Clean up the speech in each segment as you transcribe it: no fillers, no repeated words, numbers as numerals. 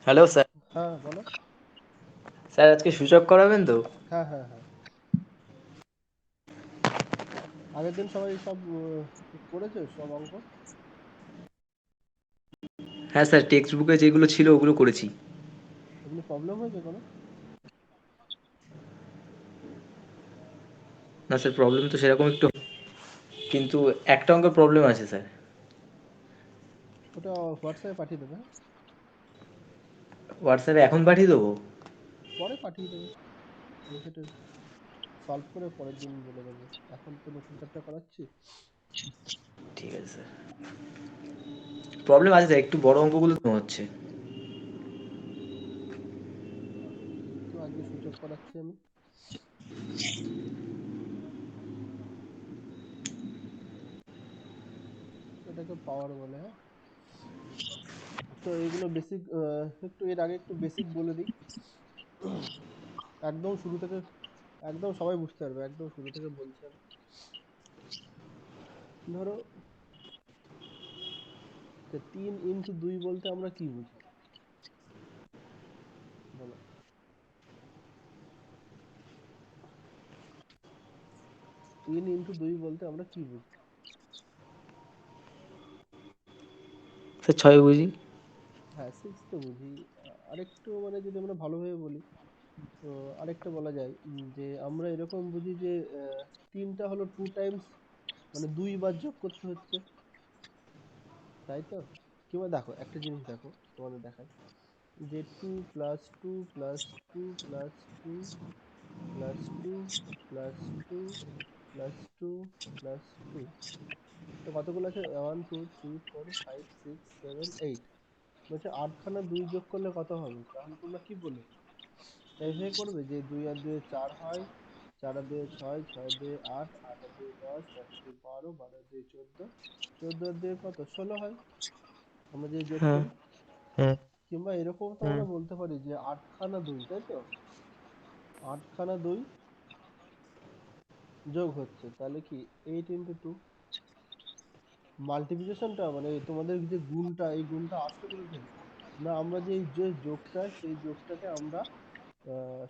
Hello sir. হ্যাঁ বলো। Sir আজকে সূচক করাবেন তো? হ্যাঁ হ্যাঁ হ্যাঁ, আগের দিন সবাই সব করেছে সব অঙ্ক। হ্যাঁ স্যার, টেক্সট বুকে যেগুলো ছিল ওগুলো করেছি। এমনি প্রবলেম হয়েছে কোনো? না স্যার, প্রবলেম তো সেরকম একটু, কিন্তু একটা অঙ্কের প্রবলেম আছে স্যার। ওটা হোয়াটসঅ্যাপে পাঠিয়ে দেবে, হ্যাঁ? হোয়াটসঅ্যাপে এখন পাঠিয়ে দেবো? পরে পাঠিয়ে দেবে, আমি সেটা সলভ করে পরের দিন বলে দেবো। এখন তো নতুন চ্যাপ্টার করাচ্ছি। ঠিক আছে স্যার। প্রবলেম আছে স্যার, একটু বড় অঙ্কগুলো তো হচ্ছে। তো আজকে সূচক করাচ্ছি আমি। এটাকে পাওয়ার বলে, হ্যাঁ। তো এইগুলো বেসিক, একটু এর আগে একটু বেসিক বলে দিই। একদম শুরু থেকে, একদম সবাই বুঝতে পারবে, একদম শুরু থেকে বলছি আমি। ধরো যে 3 × 2 বলতে আমরা কি বুঝি, বলো। 3 × 2 বলতে আমরা কি বুঝি? স্যার 6 বুঝি। হ্যাঁ, 6 তো বুঝি। আরেকটু মানে যদি আমরা ভালোভাবে বলি, তো আরেকটা বলা যায়, যে আমরা এরকম বুঝি যে 3টা হলো 2 টাইমস, মানে 2 বার যোগ করতে হচ্ছে, তাই তো? কিংবা দেখো একটা জিনিস, দেখো তোমাদের দেখাই, যে 2 + 2 + 2 + 2 + 2 + 2, তো কতগুলো আছে? 1 2 3 4 5 6 7 8, বলছে 8খানা 2 যোগ করলে কত হবে? তাহলে তোমরা কি বলবে? এইভাবে করবে যে 2 আর 2 4 হয়, 4 আর 2 6, 6 আর 2 8, 8 আর 2 10, 10 আর 2 12, 12 আর 2 14, 14 আর 2 কত? 16 হয়, আমরা যে যোগ হ্যাঁ। করি। হ্যাঁ। কিংবা এরকম তো হুম। আমরা বলতে পারি যে 8খানা 2, তাই তো? 8খানা 2 যোগ হচ্ছে, তাহলে কি 8 × 2। মাল্টিপ্লিকেশনটা মানে তোমাদের যে গুণটা, এই গুণটা আসলো কোথা থেকে? না, আমরা যে এই যে যোগটা, সেই যোগটাকে আমরা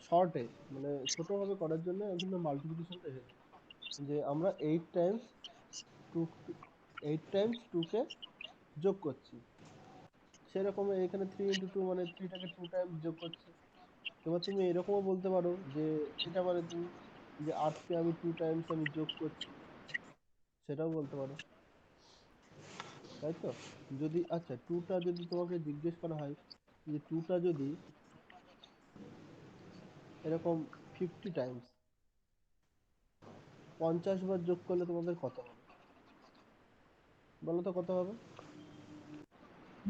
শর্টে, মানে ছোটভাবে করার জন্য কিন্তু মাল্টিপ্লিকেশনটা এসেছে, যে আমরা 2 8 টাইমস 2 কে যোগ করছি। সেরকম এখানে 3 × 2 মানে 3টাকে 2 টাইমস যোগ করছে। এবার তুমি এরকমও বলতে পারো যে এটা মানে তুমি, যে 8কে আমি 2 টাইমস আমি যোগ করছি, সেটাও বলতে পারো, তাই তো? যদি আচ্ছা 2টা যদি তোমাকে জিজ্ঞেস করা হয়, যে 2টা যদি এরকম 50 টাইমস, 50বার যোগ করলে তোমাদের কত হবে? বলো তো কত হবে?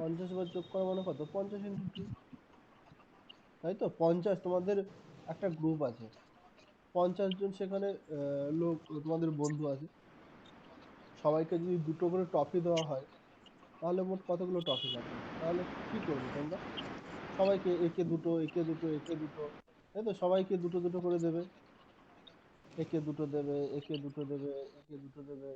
50বার যোগ করা মানে কত? 50 × 2, তাই তো? 50, তোমাদের একটা গ্রুপ আছে, 50 জন সেখানে লোক, তোমাদের বন্ধু আছে, সবাইকে যদি দুটো করে ট্রফি দেওয়া হয়, তাহলে মোট কতগুলো ট্রফি থাকে? তাহলে কি করবে তোমরা? সবাইকে একে দুটো, একে দুটো, একে দুটো, তাই তো? সবাইকে দুটো দুটো করে দেবে, একে দুটো দেবে, একে দুটো দেবে, একে দুটো দেবে।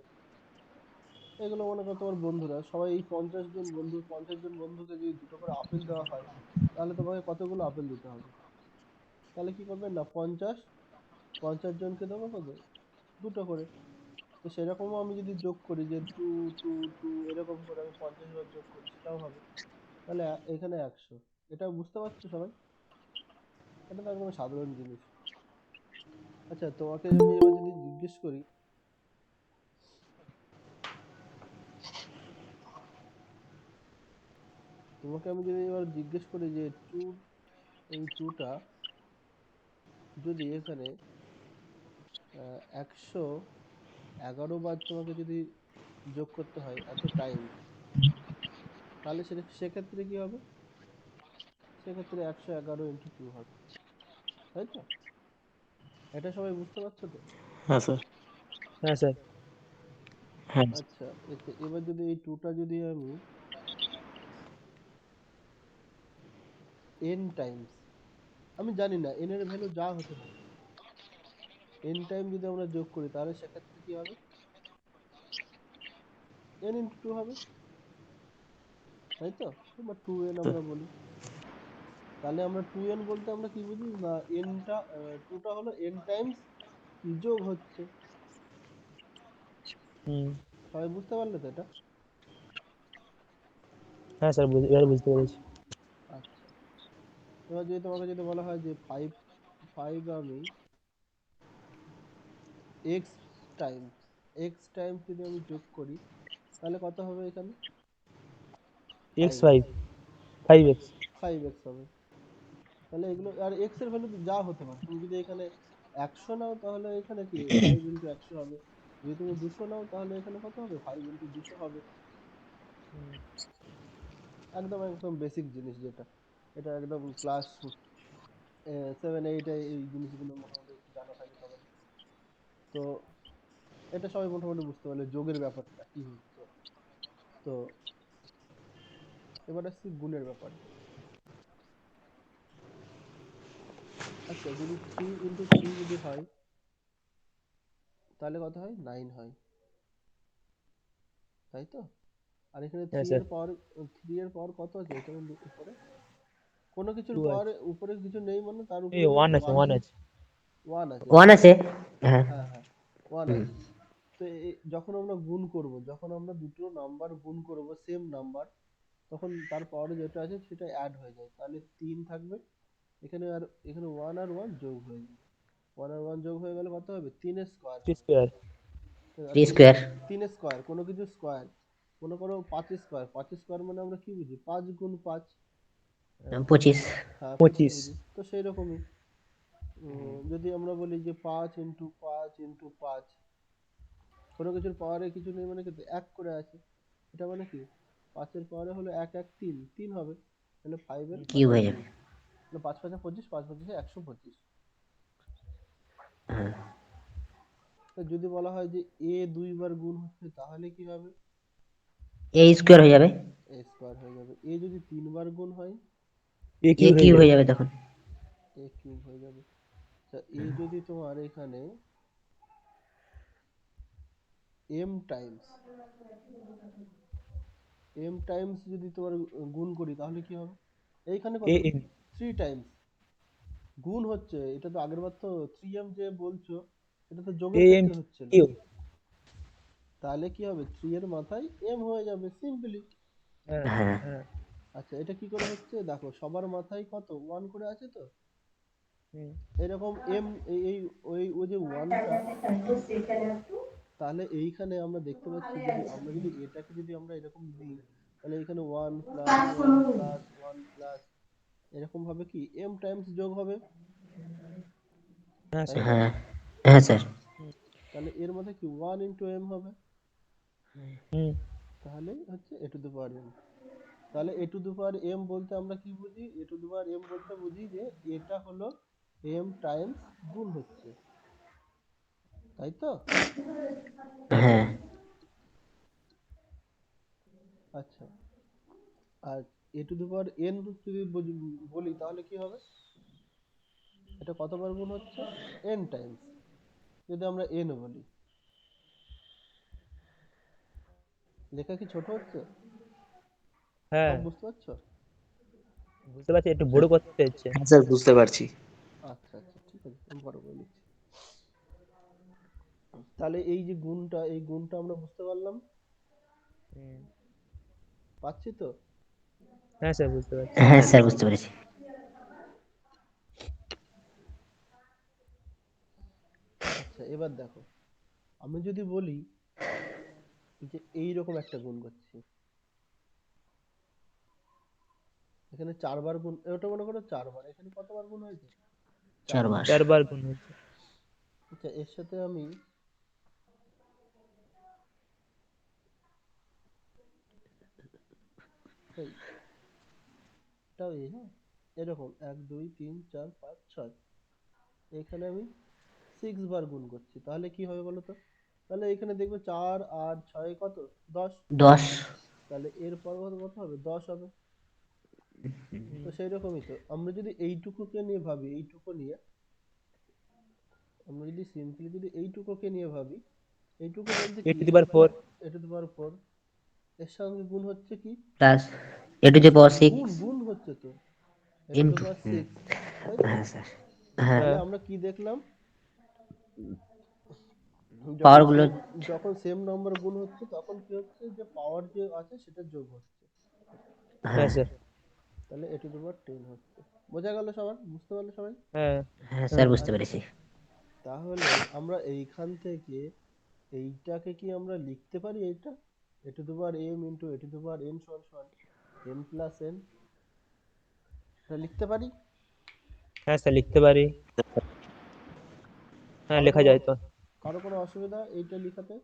এগুলো মনে করো তোমার বন্ধুরা সবাই, এই 50 জন বন্ধু, 50জন বন্ধুকে যদি দুটো করে আপেল দেওয়া হয়, তাহলে তোমাকে কতগুলো আপেল দিতে হবে? তাহলে কি করবে না, 50 জনকে দেবো কত? দুটো করে। তো সেরকমও আমি যদি যোগ করি যে 2 2 2, এরকম করে আমি 50বার যোগ করি, সেটাও হবে। তাহলে এখানে 100। এটা বুঝতে পারছো সবাই? এটা তো একদম সাধারণ জিনিস। আচ্ছা, তোমাকে আমি এবার যদি জিজ্ঞেস করি, তোমাকে আমি যদি এবার জিজ্ঞেস করি যে এই টুটা যদি এখানে 111বার তোমাকে যদি যোগ করতে হয় এত টাইমস, তাহলে সেক্ষেত্রে কি হবে? সেক্ষেত্রে 111 × 2 হবে, তাই তো? এটা সবাই বুঝতে পারছো তো? হ্যাঁ স্যার। হ্যাঁ স্যার। হ্যাঁ। আচ্ছা, এবার যদি এই টুটা যদি আমি n টাইমস, আমি জানি না n এর ভ্যালু যা হতে পারে, n টাইম যদি আমরা যোগ করি, তাহলে সেক্ষেত্রে কি হবে? n × 2 হবে, তাই তো? বা 2n আমরা বলি। তাহলে আমরা 2n বলতে আমরা কি বুঝি না nটা 2টা হলো n টাইমস কি যোগ হচ্ছে। হুম। সবাই বুঝতে পারলে তো এটা? হ্যাঁ স্যার, এবার বুঝতে পেরেছি। আচ্ছা, এবার যদি তোমাকে যদি বলা হয় যে 5 5 আমি x টাইমস যদি আমি যোগ করি তাহলে কত হবে এখানে? X 5x। Five, 5x। 5x হবে। তাহলে এগুলো আর x এর ভ্যালু যা হতে পারে, তুমি যদি এখানে 100 নাও তাহলে এখানে কি 5 ইন্টু 100 হবে, যদি তুমি 200 নাও তাহলে এখানে কত হবে 5 ইন্টু 200 হবে। একদম একদম বেসিক জিনিস যেটা, এটা একদম ক্লাস 7 8 এই জিনিসগুলো মোটামুটি একটু জানা থাকে সবার। তো এটা সবাই মোটামুটি বুঝতে পারলে যোগের ব্যাপারটা কি হচ্ছে। তো এবার আসছি গুণের ব্যাপারে। আচ্ছা, যদি 3 ইন্টু 3 যদি হয় তাহলে কত হয় 9 হয়, তাই তো? আর এখানে হ্যাঁ 3 স্যার। এর পাওয়ার 3 এর পাওয়ার কত আছে এখানে উপরে? কোনো কিছুর 2 আছে। পাওয়ারে উপরে কিছু নেই মানে তার এই উপরে কি 1 আছে? আছে, 1 1 আছে। আছে। 1 আছে, 1 তাই আছে। তো? হ্যাঁ। হ্যাঁ হ্যাঁ, 1 হুম। আছে। তো যখন আমরা গুণ করব, যখন আমরা দুটো নাম্বার গুণ করব সেম নাম্বার, তখন তার পাওয়ারে যেটা আছে সেটা অ্যাড হয়ে যায়, তাহলে 3 থাকবে এখানে, আর এখানে 1 আর 1 যোগ হয়ে যাবে। 1 আর 1 যোগ হয়ে গেলে কত হবে? 3 এর স্কয়ার 3 হবে। স্কোয়ার। 3 স্কোয়ার। 3 এর স্কয়ার, কোনো কিছু স্কয়ার, মনে করো 5 স্কয়ার। 5 স্কয়ার মানে আমরা কি বুঝি? 5 গুণ 5, 25। হ্যাঁ 25 25। বুঝি। তো সেই রকমই যদি আমরা বলি যে 5 ইন্টু 5 ইন্টু 5, কোনো কিছুর পাওয়ারে কিছু নেই মানে কিন্তু এক করে আছে, এটা মানে কি 5 এর পাওয়ারে হলো 1 1 3 3 হবে, তাহলে 5 এর কিউব পাওয়ার হয়ে যাবে। 3, তাহলে 5 5 25, 5 25 125। হ্যাঁ। তো যদি বলা হয় যে a 2 বার গুণ হচ্ছে তাহলে কি হবে? এ স্কোয়ার হয়ে যাবে। a স্কয়ার হয়ে যাবে। a যদি 3 বার গুণ হয় এ এ কিউব হয়ে কিউব যাবে। হয়ে যাবে তখন। a কিউব হয়ে যাবে। আচ্ছা, a যদি তোমার এখানে m টাইমস যদি তোমার গুণ করি তাহলে কি হবে? এইখানে এ কত? এন। 3 টাইমস গুণ হচ্ছে, এটা তো আগের বার তো 3m যে বলছো এটা তো যোগের এ এম ক্ষেত্রে হচ্ছিল, কিউব। তাহলে কি হবে 3 এর মাথায় m হয়ে যাবে সিম্পলি। হ্যাঁ হ্যাঁ। হ্যাঁ। আচ্ছা, এটা কি করে হচ্ছে দেখো, সবার মাথায় কত 1 করে আছে তো, হুম। এরকম m এই এই ওই যে 1টা, তাহলে এইখানে আমরা দেখতে পাচ্ছি যদি আমরা যদি এটাকে যদি আমরা এরকম দিই তাহলে এখানে 1 প্লাস 1 প্লাস 1 প্লাস এরকম ভাবে কি m টাইমস যোগ হবে, হ্যাঁ তাই স্যার। তো? হ্যাঁ। হ্যাঁ স্যার। হুম। তাহলে এর মধ্যে কি 1 ইন্টু m হবে, হুম। তাহলে হচ্ছে a to the power m। তাহলে a to the power m বলতে আমরা কি বুঝি? a to the power m বলতে বুঝি যে এটা হলো m টাইমস গুণ হচ্ছে, তাই তো? হ্যাঁ। আচ্ছা, আর a to the power n যদি বলি তাহলে কি হবে? এটা কতবার গুণ হচ্ছে? n টাইমস, যদি আমরা n বলি। লেখা কি ছোট হচ্ছে? হ্যাঁ সব বুঝতে পারছো? বুঝতে পারছি, একটু বড় করতে হচ্ছে। হ্যাঁ স্যার, বুঝতে পারছি। আচ্ছা আচ্ছা, ঠিক আছে, আমি বড় করে লিখছি। তাহলে এই যে গুণটা, এই গুণটা আমরা বুঝতে পারলাম, হুম। পাচ্ছি তো? হ্যাঁ স্যার, বুঝতে পারছি। হ্যাঁ স্যার, বুঝতে পেরেছি। আচ্ছা, এবার দেখো, আমি যদি বলি যে এইরকম একটা গুণ করছি, এখানে 4 বার গুণ, এটা মনে করো 4 বার, এখানে কতবার গুণ হয়েছে? 4 বার। 4 বার। 4 বার গুণ হয়েছে। আচ্ছা, এর সাথে আমি এই এটাও এই, হ্যাঁ, এরকম 1 2 3 4 5 6, এখানে আমি 6 বার গুণ করছি, তাহলে কি হবে বলো তো? তাহলে এখানে দেখবে 4 আর 6 কত? 10, 10। তাহলে এর পর কত কত হবে? 10 হবে। তো হুম। সেই রকমই তো আমরা যদি এইটুকুকে নিয়ে ভাবি, এইটুকু নিয়ে আমরা যদি সিম্পলি যদি এইটুকুকে নিয়ে ভাবি, এইটুকু বলতে এ কি, to the A to power the 4। A to the power 4, এর সঙ্গে গুণ হচ্ছে কি? প্লাস এ টু দি পাওয়ার গুণ 6। গুণ হচ্ছে তো, এ টু দি ইন্টু পাওয়ার 6, তাই তো? হ্যাঁ স্যার হ্যাঁ তাহলে হ্যাঁ আমরা কি দেখলাম, যখন পাওয়ারগুলো সেম যখন সেম নাম্বার গুণ হচ্ছে তখন কি হচ্ছে, যে পাওয়ার যে আছে সেটা যোগ হচ্ছে। হ্যাঁ হ্যাঁ স্যার তাহলে এ টু দি পাওয়ার 10 হচ্ছে। বোঝা গেল সবার? বুঝতে পারলে সবাই? হ্যাঁ হ্যাঁ স্যার বুঝতে আচ্ছা, পেরেছি। তাহলে আমরা এইখান থেকে এইটাকে কি আমরা লিখতে পারি, এইটা A to the power M into A to the power N সমান সমান এম প্লাস এন, এটা লিখতে পারি? হ্যাঁ স্যার লিখতে পারি। হ্যাঁ কারো লেখা কোনো যায় তো। কারো কোনো অসুবিধা এইটা লিখাতে?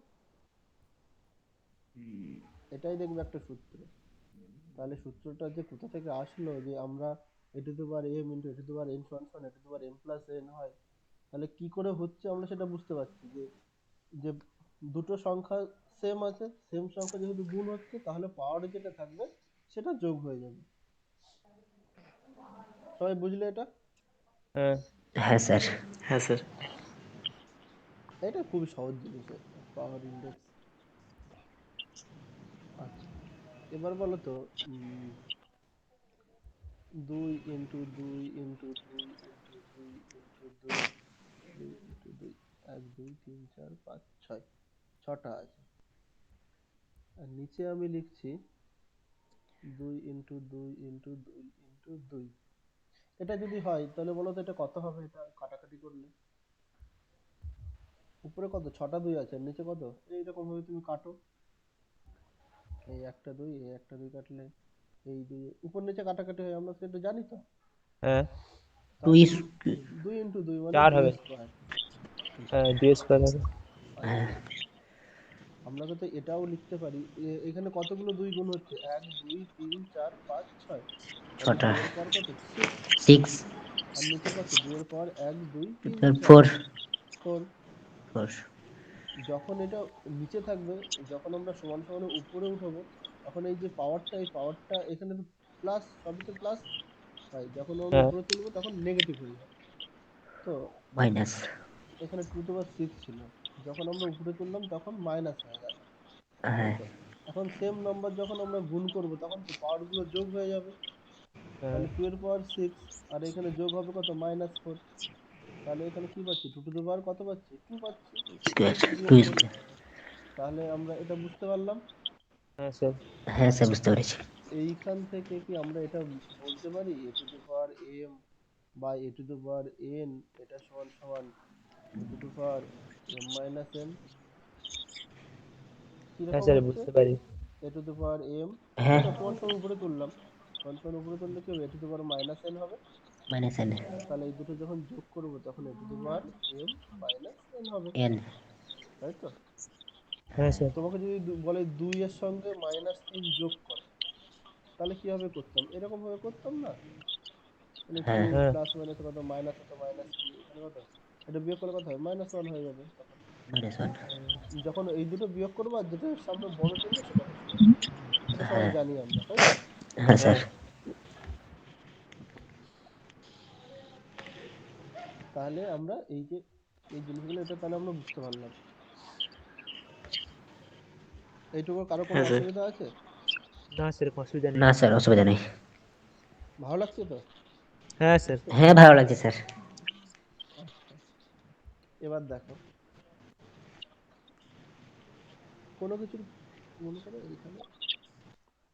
এটাই দেখবে একটা সূত্র। তাহলে সূত্রটা যে কোথা থেকে আসলো, যে আমরা A to the power M into A to the power N সমান সমান A to the power M plus N হয়, তাহলে কি করে হচ্ছে আমরা সেটা বুঝতে পারছি, যে যে দুটো সংখ্যা সেম আছে, সেম সংখ্যা যেহেতু গুণ হচ্ছে তাহলে পাওয়ার যেটা থাকবে সেটা যোগ হয়ে যাবে। সবাই বুঝলে এটা? হ্যাঁ হ্যাঁ স্যার হ্যাঁ স্যার। এটা খুবই সহজ জিনিস, পাওয়ার ইন্ডেক্স। আচ্ছা, এবার বলো তো, 2 ইন্টু 2 ইন্টু 2 ইন্টু 2 1 2 3 4 5 6, ছটা আছে। আর নিচে আমি লিখছি 2 ইন্টু 2 ইন্টু 2 ইন্টু 2। এটা যদি হয় তাহলে বলো তো এটা কত হবে, এটা কাটাকাটি করলে? উপরে কত, ছটা 2 আছে, আর নিচে কত? এইরকম ভাবে তুমি কাটো, এই একটা 2, এই একটা 2 কাটলে এই 2, উপর নিচে কাটাকাটি হয়, আমরা সেটা জানি তো। হ্যাঁ টু তাহলে ইস 2 ইন্টু 2 মানে 4 2 হবে। স্কোয়ার। হ্যাঁ 2 স্কোয়ার হবে। আচ্ছা, আমরা তো এটাও লিখতে পারি, এখানে কতগুলো 2 গুণ হচ্ছে, 1 2 3 4 5 6, তাহলে ছটা 2 এর পাওয়ার কত, 6। সিক্স আর নিচে কত, 2 এর পাওয়ার 1 2 3 4 ফোর 4। ফোর যখন এটা নিচে থাকবে, যখন আমরা সমান সমানে উপরে উঠাবো, তখন এই যে পাওয়ারটা, এই পাওয়ারটা এখানে তো প্লাস, সবই তো প্লাস হয়, যখন আমরা হ্যাঁ উপরে তুলবো তখন নেগেটিভ হয়ে যাবে। তো মাইনাস এখানে 2 to the 6 ছিল, যখন আমরা উপরে তুললাম তখন মাইনাস হয়ে গেল, তাই হ্যাঁ তো? এখন সেম নাম্বার যখন আমরা গুণ করব তখন কি পাওয়ার গুলো যোগ হয়ে যাবে, হ্যাঁ তাহলে 2 এর পাওয়ার 6, আর এখানে যোগ হবে কত, -4। তাহলে এখানে কি পাচ্ছি, 2 টু দি পাওয়ার কত পাচ্ছি, 2 পাচ্ছি। স্কোয়ার টু বিয়োগ করে, স্কোয়ার তাহলে আমরা এটা বুঝতে পারলাম। হ্যাঁ স্যার। হ্যাঁ স্যার বুঝতে পেরেছি। এইখান থেকে কি আমরা এটা বলতে পারি, এ টু দি পাওয়ার এম বা এ টু দি পাওয়ার এন, এটা সমান সমান A to the power M minus N. হ্যাঁ কিরকম স্যার হচ্ছে, বুঝতে পারি। এ টু দি পাওয়ার এম, হ্যাঁ দেখো সমান সমান উপরে তুললাম, সমান সমান উপরে তুললে কি হবে, A to the power minus N হবে। মাইনাস এন তাহলে এই দুটো যখন যোগ করবো তখন A to the power M minus N হবে, এন তাই তো? হ্যাঁ স্যার। তোমাকে যদি বলে 2 এর সঙ্গে -3 যোগ করো, তাহলে কিভাবে করতাম, এরকম ভাবে করতাম না? তাহলে 2 হ্যাঁ হ্যাঁ প্লাস মাইনাসে কত, মাইনাস হতো -3, এখানে কত, এটা বিয়োগ করলে কত হবে, -1 হয়ে যাবে তখন। -1 যখন এই দুটো বিয়োগ করবো আর যেটা সামনে বড় চিহ্ন সেটা বসে যাবে, এটা সবাই হ্যাঁ জানি আমরা, তাই তো? হ্যাঁ স্যার হ্যাঁ তাহলে আমরা এই যে এই জিনিসগুলো, এটা তাহলে আমরা বুঝতে পারলাম। এইটুকু কারো কোনো হ্যাঁ স্যার। অসুবিধা আছে? না স্যার কোনো অসুবিধা নেই। না স্যার অসুবিধা নেই। ভালো লাগছে তো? হ্যাঁ স্যার। হ্যাঁ ভালো লাগছে স্যার। আচ্ছা, এবার দেখো, কোনো কিছুর, মনে করো এইখানে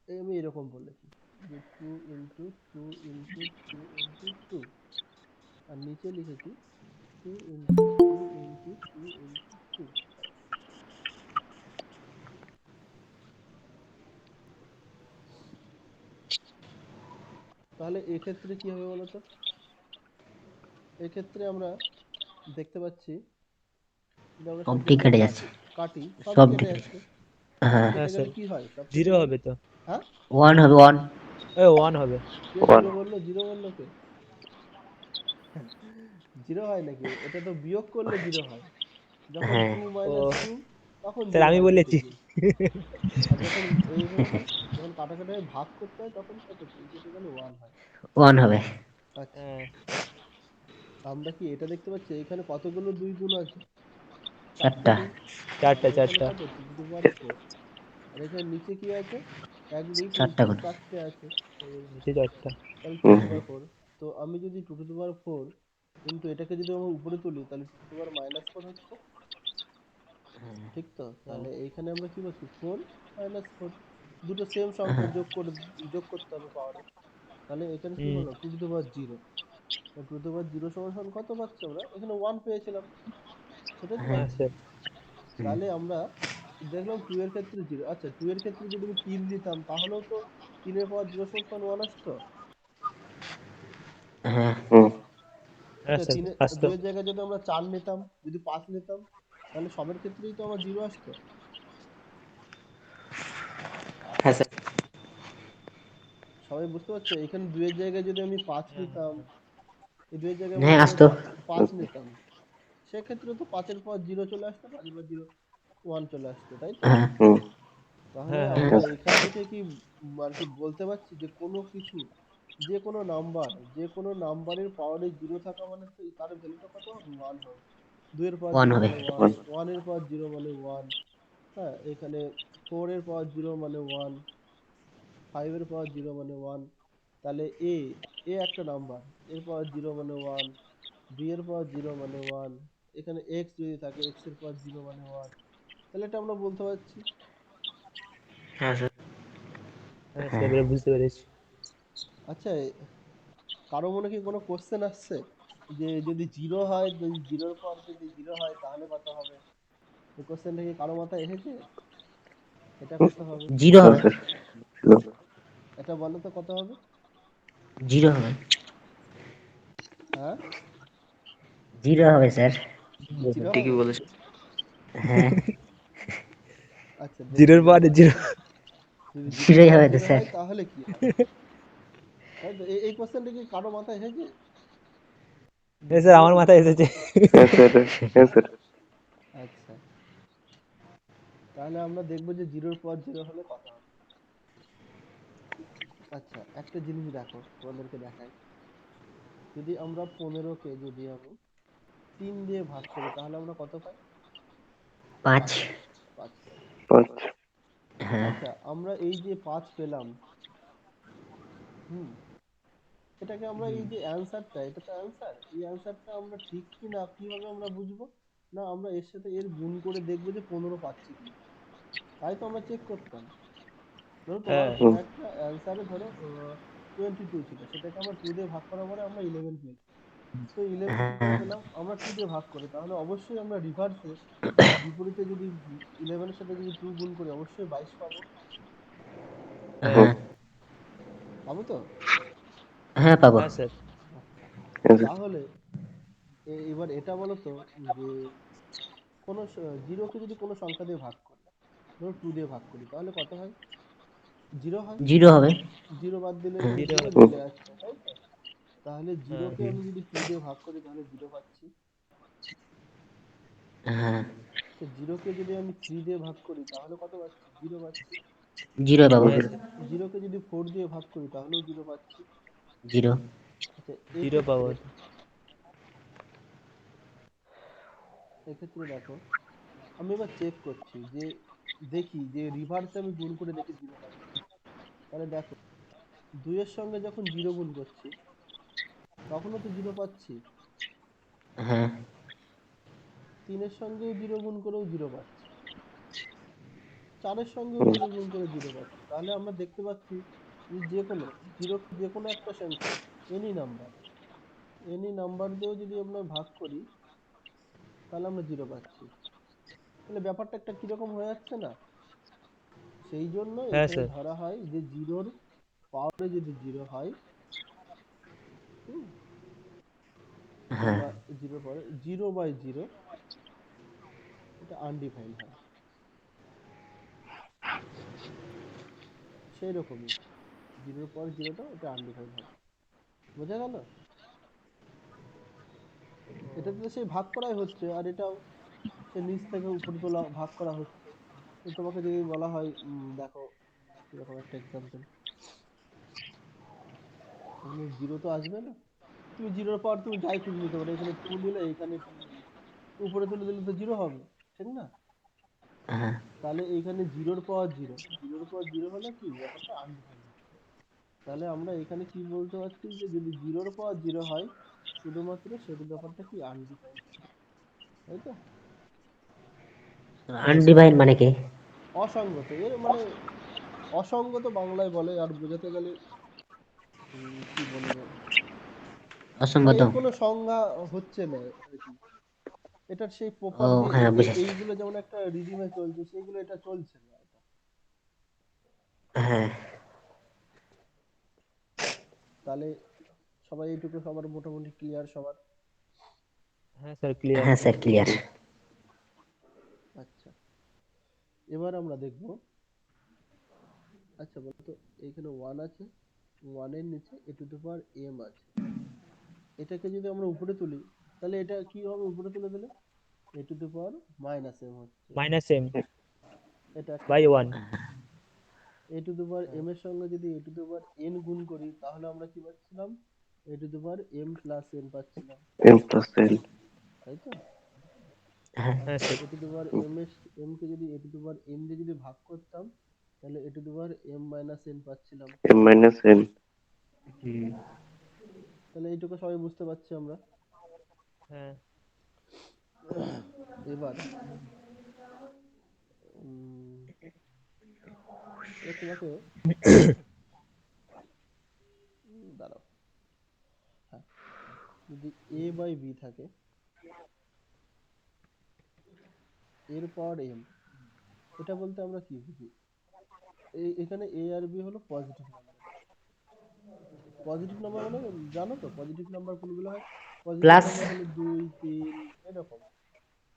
এই আমি এরকম বলেছি যে 2 ইন্টু 2 ইন্টু 2 ইন্টু 2, আর নিচে লিখেছি 2 ইন্টু 2 ইন্টু 2 ইন্টু 2। তাহলে এক্ষেত্রে কি হবে বলো তো, এক্ষেত্রে আমরা দেখতে পাচ্ছি যে আমরা সব সব ঠিক যদি কেটে যাচ্ছে, কাটি, কাটি সবই সব কেটে ঠিক আছে। যাচ্ছে। সবই হ্যাঁ হ্যাঁ কেটে স্যার। গেলে কি হয়, সব কেটে 0 গেলে? হবে তো। হ্যাঁ, 1 হবে 1 এ 1 হবে। কে 1 জিরো বললো, জিরো বললো কে? জিরো হয় নাকি, এটা তো বিয়োগ করলে জিরো হয়, যখন হ্যাঁ 2 ও - 2 তখন স্যার জিরো আমি হয় বলেছি। ঠিকই। আর যখন এইভাবে হয়, যখন কাটাকাটি হয়, ভাগ করতে হয়, তখন কত, 2 কেটে গেলে 1 হয়। 1 হবে। আচ্ছা, হ্যাঁ আমরা কি এটা দেখতে পাচ্ছি এখানে কতগুলো 2 গুণ আছে, চারটে চারটা 2। আর চারটা এখানে চারটা। কত, 2 to the power 4। আর এখানে নিচে কি আছে, 1 2 3 চারটা 4 করে। চারটে আছে, নিচে 4টা। তাহলে 2 হুম টু পাওয়ার 4। তো আমি যদি 2 টু পাওয়ার 4 কিন্তু এটাকে যদি আমরা উপরে তুলি তাহলে 2 টু পাওয়ার -4 হচ্ছে, ঠিক তো? তাহলে এইখানে আমরা কি পাচ্ছি 4 -4, দুটো সেম সংখ্যা হ্যাঁ যোগ করতে হবে পাওয়ারে। তাহলে এখানে কি হুম। হলো 2 টু পাওয়ার 0। 2 টু পাওয়ার 0 সমান সমান কত পাচ্ছি আমরা? এখানে 1 পেয়েছিলাম, সেটাই তো হ্যাঁ হ্যাঁ পাচ্ছি। স্যার। হুম, তাহলে আমরা দেখলাম 2 এর ক্ষেত্রে 0। আচ্ছা 2 এর ক্ষেত্রে যদি আমি 3 নিতাম তাহলেও তো 3 এর পাওয়ার 0 সমান 1 আসতো। হ্যাঁ হ্যাঁ আচ্ছা স্যার 3 এর আসতো। 2 এর জায়গায় যদি আমরা 4 নিতাম, যদি 5 নিতাম, তাহলে সবের ক্ষেত্রেই তো আমার 0 আসতো। হ্যাঁ স্যার। সবাই বুঝতে পারছো? এখানে 2 এর জায়গায় যদি আমি 5 নিতাম, এই 2 এর জায়গায় হ্যাঁ যদি আমি আসতো। 5 নিতাম, সেক্ষেত্রে তো 5 এর পর 0 চলে আসতো, 5 এর পর 0 1 চলে আসতো, তাই তো? হ্যাঁ তাহলে হ্যাঁ হ্যাঁ আমরা এখান থেকে কি আর কি বলতে পারছি যে কোনো কিছু, যে কোনো নাম্বার, যে কোনো নাম্বারের পাওয়ারে 0 থাকা মানে তো তার ভ্যালুটা কত হবে? 1 হবে। 2 এর পাওয়ার 1 0 হবে। মানে 1, 1 এর পাওয়ার 0 মানে 1, হ্যাঁ এখানে 4 এর পাওয়ার 0 মানে 1, 5 এর পাওয়ার 0 মানে 1। তাহলে এ একটা নাম্বার, এর পাওয়ার 0 মানে 1, বি এর পাওয়ার 0 মানে 1, এখানে এক্স যদি থাকে এক্স এর পাওয়ার 0 মানে 1। তাহলে এটা আমরা বলতে পারছি। হ্যাঁ স্যার। হ্যাঁ স্যার, হ্যাঁ এবারে বুঝতে পেরেছি। আচ্ছা কারো মনে কি কোনো কোশ্চেন আসছে যে যদি 0 হয়, যদি 0 এর পর যদি 0 হয় তাহলে কত হবে? এই কোশ্চেনটা কি কারো মাথায় এসেছে? এটা কত হবে? 0 হবে। এটা বলো তো কত হবে? 0 হবে। হ্যাঁ 0 হবে স্যার। 0 ঠিকই হবে? বলেছে। হ্যাঁ আচ্ছা দেখি 0 এর পরে এবার 0। যদি 0 এর 0 পর হবে তো 0 স্যার। হয় তাহলে কি হয়? তাই তো এই কোশ্চেনটা কি কারো মাথায় এসেছে যে হ্যাঁ স্যার, 0 আমার মাথায় এসেছে। আচ্ছা তাহলে আমরা দেখবো যে 0 এর পর 0 হলে কত হবে। আচ্ছা একটা জিনিস দেখো তোমাদেরকে দেখাই, যদি আমরা 15 কে যদি আমি 3 দিয়ে ভাগ করি তাহলে আমরা কত পাই? 5। 5 5 পাই। হ্যাঁ আচ্ছা আমরা এই যে 5 পেলাম, হুম, এটাকে আমরা এই যে অ্যানসারটা, এটা তো অ্যানসার, এই অ্যানসারটা আমরা ঠিক কি না কিভাবে আমরা বুঝবো? না আমরা এর সাথে এর গুণ করে দেখবো যে 15 পাচ্ছি কিনা, তাই তো আমরা চেক করতাম। ধরো তোমার হ্যাঁ কোনো একটা অ্যানসারে ধরো 22 ছিল, সেটাকে আমরা 2 দিয়ে ভাগ করার পরে আমরা 11 পেয়েছি। তো 11 কি করে হ্যাঁ পেলাম? আমরা 2 দিয়ে ভাগ করি, তাহলে অবশ্যই আমরা রিভার্সে বিপরীতে যদি 11 এর সাথে যদি 2 গুণ করি অবশ্যই 22 পাবো। হ্যাঁ হ্যাঁ পাবো তো? হ্যাঁ পাবো। হ্যাঁ স্যার। আচ্ছা তাহলে এবার এটা বলো তো যে কোনো জিরোকে যদি কোনো সংখ্যা দিয়ে ভাগ করি, ধরো 2 দিয়ে ভাগ করি তাহলে কত হয়? 0 হয়। 0 হবে। 0 বাদ দিলে হ্যাঁ 0 0 হবে। চলে আসছে, তাই তো? তাহলে হ্যাঁ 0 কে আমি যদি 2 দিয়ে ভাগ করি তাহলে 0 পাচ্ছি। হ্যাঁ আচ্ছা 0 কে যদি আমি 3 দিয়ে ভাগ করি তাহলে কত পাচ্ছি? 0 পাচ্ছি। 0 পাবো। হ্যাঁ স্যার। 0 কে যদি 4 দিয়ে ভাগ করি তাহলেও 0 পাচ্ছি। 0। আচ্ছা 0 পাবো। এক্ষেত্রে দেখো আমি এবার চেক করছি যে দেখি যে রিভার্সে আমি গুণ করে দেখি 0 পাই কিনা। তাহলে দেখো 2 এর সঙ্গে যখন 0 গুণ করছি তখনও তো 0 পাচ্ছি। হ্যাঁ 3 এর সঙ্গেও 0 গুণ করেও 0 পাচ্ছি। 4 এর সঙ্গেও 0 গুণ করে 0 পাচ্ছি। তাহলে আমরা দেখতে পাচ্ছি যে যেকোনো 0 যেকোনো একটা সংখ্যা, এনি নাম্বার দিয়েও যদি আমরা ভাগ করি তাহলে আমরা 0 পাচ্ছি। তাহলে ব্যাপারটা একটা কিরকম হয়ে যাচ্ছে না? সেই জন্য হ্যাঁ এখানে স্যার। ধরা হয় যে 0 এর পাওয়ারে যদি 0 হয়, হুম, হ্যাঁ বা 0 পরে 0/0 এটা আনডিফাইন্ড হয়। সেই রকমই 0 এর পর 0টা এটা আনডিফাইন্ড হবে। বোঝা গেল? এটাতে তো সেই ভাগ করাই হচ্ছে, আর এটাও সে নিচ থেকে উপরে তোলা ভাগ করা হচ্ছে। তো তোমাকে যদি বলা হয় দেখো এরকম একটা এক্সাম্পল, এখানে 0 তো আসবে না, তুমি 0 এর পর তুমি যাই খুশি নিতে পারো, এখানে 2 নিলে এখানে 2 নিলে উপরে তুলে দিলে তো 0 হবে, ঠিক না? হ্যাঁ তাহলে এইখানে জিরোর পাওয়ার জিরো হলে কি ব্যাপারটা আনডিফাইন্ড হচ্ছে। তাহলে আমরা এখানে কি বলতে পারছি যে যদি জিরোর পাওয়ার জিরো হয় শুধুমাত্র সেটা ব্যাপারটা কি আনডিফাইন্ড, তাই তো? হ্যাঁ স্যার। আনডিভাইড মানে কি? অসঙ্গত, এর মানে অসঙ্গত বাংলায় বলে, আর বোঝাতে গেলে কি বলবো, মানে অসঙ্গত। এর কোনো সংজ্ঞা হচ্ছে না আর কি। এটার সেই ও প্রপার যে হ্যাঁ বুঝেছি। এইগুলো যেমন একটা রিডিমে চলছে সেইগুলো এটা চলছে না এটা। হ্যাঁ তাহলে সবাই এইটুকু সবার মোটামুটি ক্লিয়ার সবার? হ্যাঁ স্যার ক্লিয়ার। হ্যাঁ স্যার ক্লিয়ার। আচ্ছা, এবার আমরা দেখব, আচ্ছা বলতো এইখানে ওয়ান আছে, ওয়ানের নিচে এ টু দি পাওয়ার এম আছে, এটাকে যদি আমরা উপরে তুলি তাহলে এটা কি হবে উপরে তুলে দিলে? A to the power minus M হচ্ছে, মাইনাস এম এটা একটা বাই কথা। One. A to the power M এর সঙ্গে যদি A to the power N গুণ করি তাহলে আমরা কি পাচ্ছিলাম? A to the power M plus N পাচ্ছিলাম, M plus L. তাই তো? হ্যাঁ হ্যাঁ আচ্ছা, sir. A to the power M কে যদি A to the power N দিয়ে যদি ভাগ করতাম তাহলে A to the power M minus N পাচ্ছিলাম। M minus N. হুম। তাহলে এইটুকু সবাই বুঝতে পারছি আমরা। হ্যাঁ এবার উম, এবার তোমাকে দাঁড়াও, হ্যাঁ, যদি এ বাই বি থাকে এর পাওয়ার এম, এটা বলতে আমরা কি বুঝি? এখানে এ আর বি হলো পজিটিভ নাম্বার। পজিটিভ নাম্বার মানে জানো তো পজিটিভ নাম্বার কোনগুলো হয়? Positive plus. নাম্বার হলো 2 3 এরকম,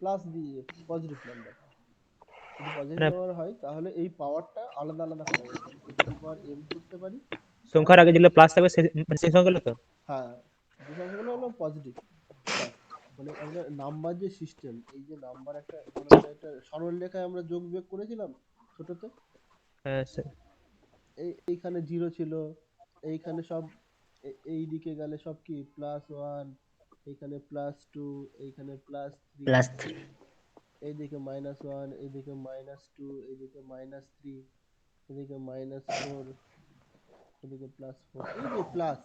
প্লাস দিয়ে পজিটিভ নাম্বার। যদি পজিটিভ মানে নাম্বার হয় তাহলে এই পাওয়ারটা আলাদা আলাদা করা যেতে পারে, এ টু দি পাওয়ার এম করতে পারি, আর সংখ্যার আগে যেগুলো প্লাস থাকবে মানে সেই সংখ্যাগুলো তো। হ্যাঁ, যে সংখ্যাগুলো হলো পজিটিভ প্লাস, মানে আমরা নাম্বার যে সিস্টেম, এই যে নাম্বার একটা মনে করো একটা সরল রেখায় আমরা যোগ বিয়োগ করেছিলাম ছোটতে, হ্যাঁ স্যার। এইখানে জিরো ছিল, এইখানে সব এই দিকে গেলে সব কি প্লাস ওয়ান, এইখানে প্লাস টু, এইখানে প্লাস থ্রি, প্লাস 3। এইদিকে মাইনাস ওয়ান, এইদিকে মাইনাস টু, এইদিকে মাইনাস থ্রি, এদিকে মাইনাস ফোর, এদিকে প্লাস ফোর, এই যে প্লাস,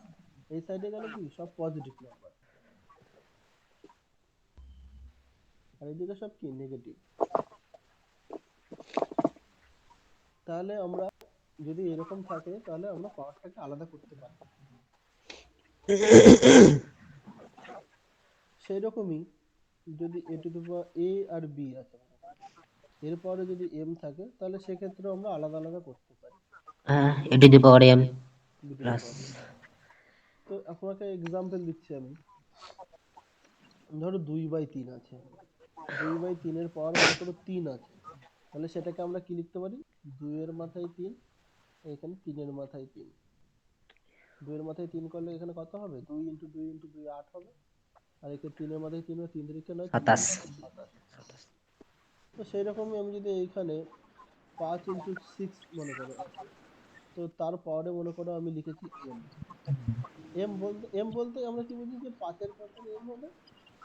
এই সাইডে গেলে কি সব পজিটিভ নাম্বার, আর এদিকে সব কি নেগেটিভ। তাহলে আমরা যদি এরকম থাকে তাহলে আমরা পাওয়ারটাকে আলাদা করতে পারি। সেই রকমই যদি A to the power A R B আছে এরপরে যদি এম থাকে তাহলে সেক্ষেত্রে আমরা আলাদা আলাদা করতে পারি হ্যাঁ A to the power M B to the plus. Power M. তো আপনাকে এক্সাম্পল দিচ্ছি আমি, ধরো 2/3 আছে, 2/3 পাওয়ার মনে করো 3 আছে, তাহলে সেটাকে আমরা কি লিখতে পারি? 2 এর মাথায় 3, এখানে 3 এর মাথায় 3, 2 এর মাথায় 3 করলে এখানে কত হবে? 2 ইন্টু 2 ইন্টু 2 8 হবে, আর এখানে 3 এর মাথায় 3 3 3 নয়, 3 27। 27। তো সেই রকমই আমি যদি এইখানে 5 ইন্টু 6 মনে করো আছে, তো তার পাওয়ারে মনে করো আমি লিখেছি এম। এম বলতে আমরা কি বুঝি? যে 5 এর পাওয়ারে এম হবে,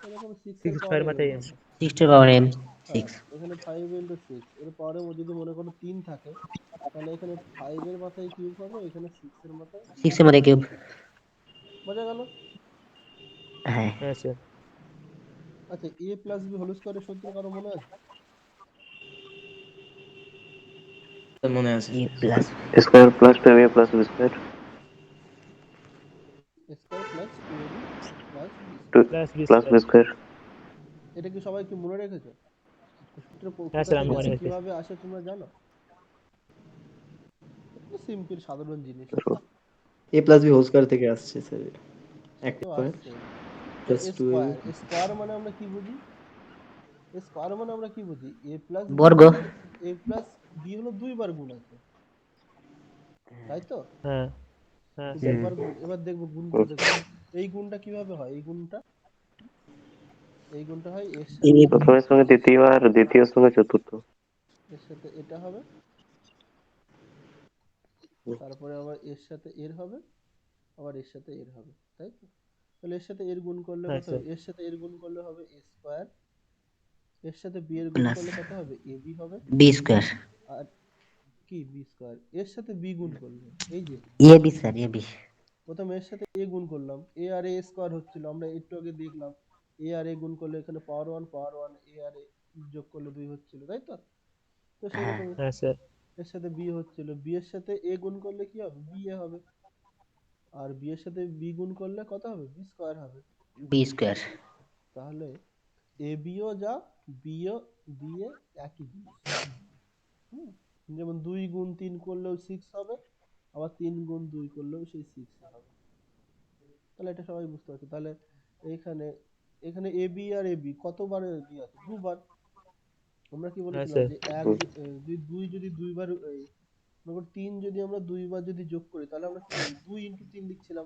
এরকম 6 এর 6 পাওয়ারে ছয়ের এম মাথায় এম। হবে। 6 টু পাওয়ার এম হ্যাঁ, 6। এখানে 5 ইন্টু 6 এর পাওয়ারে যদি মনে করো 3 থাকে তাহলে এখানে 5 এর মাথায় কিউব হবে, এখানে 6 এর মাথায় 6 এর মধ্যে কিউব। বোঝা গেল? হ্যাঁ হ্যাঁ স্যার। আচ্ছা, এ প্লাস বি হোল স্কয়ারের সূত্র কারো মনে আছে? মনে আছে। A plus Square plus 2A plus B square. Square plus 2ab plus B 2 square. Plus B plus B square. square. এটা কি সবাই কি মনে রেখেছো? সূত্র হ্যাঁ কোথা স্যার আমি থেকে মনে আসে, হচ্ছে। কিভাবে আসে তোমরা জানো? সিম্পল সাধারণ জিনিস, এ প্লাস বি হোল স্কয়ার থেকে আসছে স্যার। সে এক তো স্কয়ার আসছেই। তো প্লাস টু এ। স্কয়ার মানে আমরা কি বুঝি? স্কয়ার মানে আমরা কি বুঝি? এ প্লাস বি বর্গ। হলো এ প্লাস বি হলো দুইবার গুণ আছে, তাই তো? হ্যাঁ হ্যাঁ তো স্যার। দুইবার গুণ, এবার দেখবো গুণ করে দেখবো এই গুণটা কিভাবে হয়। এই গুণটা হয় এর সাথে প্রথমের সঙ্গে দ্বিতীয় আর দ্বিতীয়ের সঙ্গে চতুর্থ। এর সাথে এটা হবে, তারপরে আবার এর সাথে এর হবে, আবার এর সাথে এর হবে, তাই তো? তাহলে এর সাথে এর গুণ করলে হ্যাঁ কত স্যার। হবে? এর সাথে এর গুণ করলে হবে এ স্কয়ার এর সাথে বি এর গুণ প্লাস করলে কত হবে? এ বি হবে। বি স্কোয়ার আর কি বি স্কোয়ার? এর সাথে বি গুণ করলে এই যে A B sir A B প্রথমে এর সাথে এ গুণ করলাম, এ আর এ স্কোয়ার হচ্ছিল, আমরা একটু আগে দেখলাম এ আর এ গুণ করলে এখানে পাওয়ার ওয়ান এ আর এ যোগ করলে 2 হচ্ছিল, তাই তো? তো হ্যাঁ সেরকমই হ্যাঁ স্যার এর সাথে বি হচ্ছিল, বি এর সাথে এ গুণ করলে কি হবে? বি এ হবে। আর বি এর সাথে বি গুণ করলে কত হবে? বি স্কোয়ার হবে। বি স্কোয়ার তাহলে এ বিও যা বিও বি এ একই জিনিস। হুম, যেমন 2 গুণ 3 করলেও 6 হবে, আবার 3 গুণ 2 করলেও সেই 6 হবে। তাহলে এটা সবাই বুঝতে পারছে। তাহলে এইখানে এখানে A B R A B কতবার বি আছে? দুবার। আমরা কি হ্যাঁ বলেছিলাম স্যার যে যদি 2 যদি দুইবার মনে করো 3 যদি আমরা দুইবার যদি যোগ করি তাহলে আমরা কি লিখব? 2 ইনটু 3 লিখছিলাম।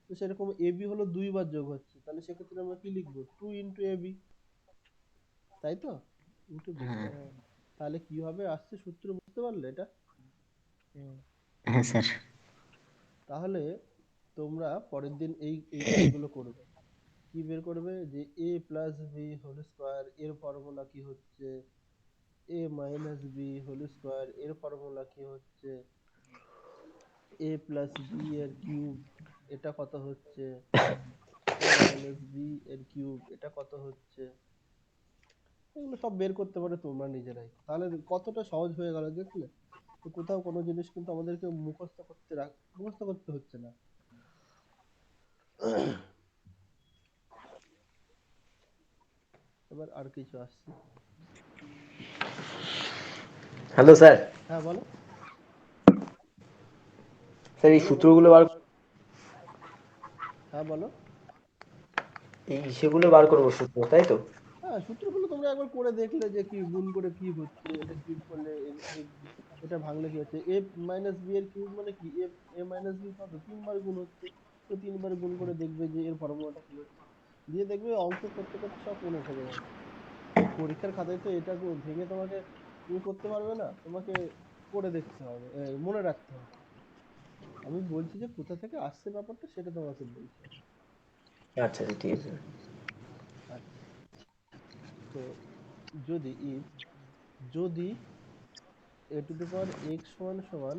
তো সেরকম এ বি হলো দুইবার যোগ হচ্ছে, তাহলে সেক্ষেত্রে আমরা কি লিখব? 2 ইনটু এ বি, তাই তো? ইনটু বি হ্যাঁ স্কয়ার। তাহলে কিভাবে আসছে সূত্র বুঝতে পারলে এটা? হুম, হ্যাঁ স্যার তাহলে তোমরা পরের দিন এই কাজগুলো করবে। কি বের করবে? যে a plus B whole square এর ফর্মুলা কি হচ্ছে, a minus B whole square এর ফর্মুলা কি হচ্ছে, a প্লাস বি এর কিউব এটা কত হচ্ছে, a মাইনাস বি এর কিউব এটা কত হচ্ছে, এগুলো সব বের করতে পারে তোমরা নিজেরাই। তাহলে কতটা সহজ হয়ে গেল দেখলে? তো কোথাও কোনো জিনিস কিন্তু আমাদেরকে মুখস্থ করতে হচ্ছে না। এবার আর কিছু আসছে। Hello sir. হ্যাঁ বলো স্যার এই বলো বলো সূত্রগুলো বার হ্যাঁ বলো। এই সেগুলো বার করবো সূত্র, তাই তো? হ্যাঁ, সূত্রগুলো তোমরা একবার করে দেখলে যে কি গুণ করে কি হচ্ছে, এটা কিউব করলে এটা ভাঙলে কি হচ্ছে, এ মাইনাস বি এর কিউব মানে কি, এ মাইনাস বি কত? 3 বার গুণ হচ্ছে। তো 3 বার গুণ করে দেখবে যে এর ফর্মুলাটা কি হচ্ছে, দিয়ে দেখবে অঙ্ক করতে করতে সব মনে থেকে যাবে। পরীক্ষার খাতায় তো এটা ভেঙে তোমাকে তুমি করতে পারবে না, তোমাকে করে দেখতে হবে, মনে রাখতে হবে। আমি বলছি যে কোথা থেকে আসছে ব্যাপারটা সেটা তোমাকে বলছি। আচ্ছা আচ্ছা, ঠিক আছে। আচ্ছা, তো যদি ইফ যদি A to the power x সমান সমান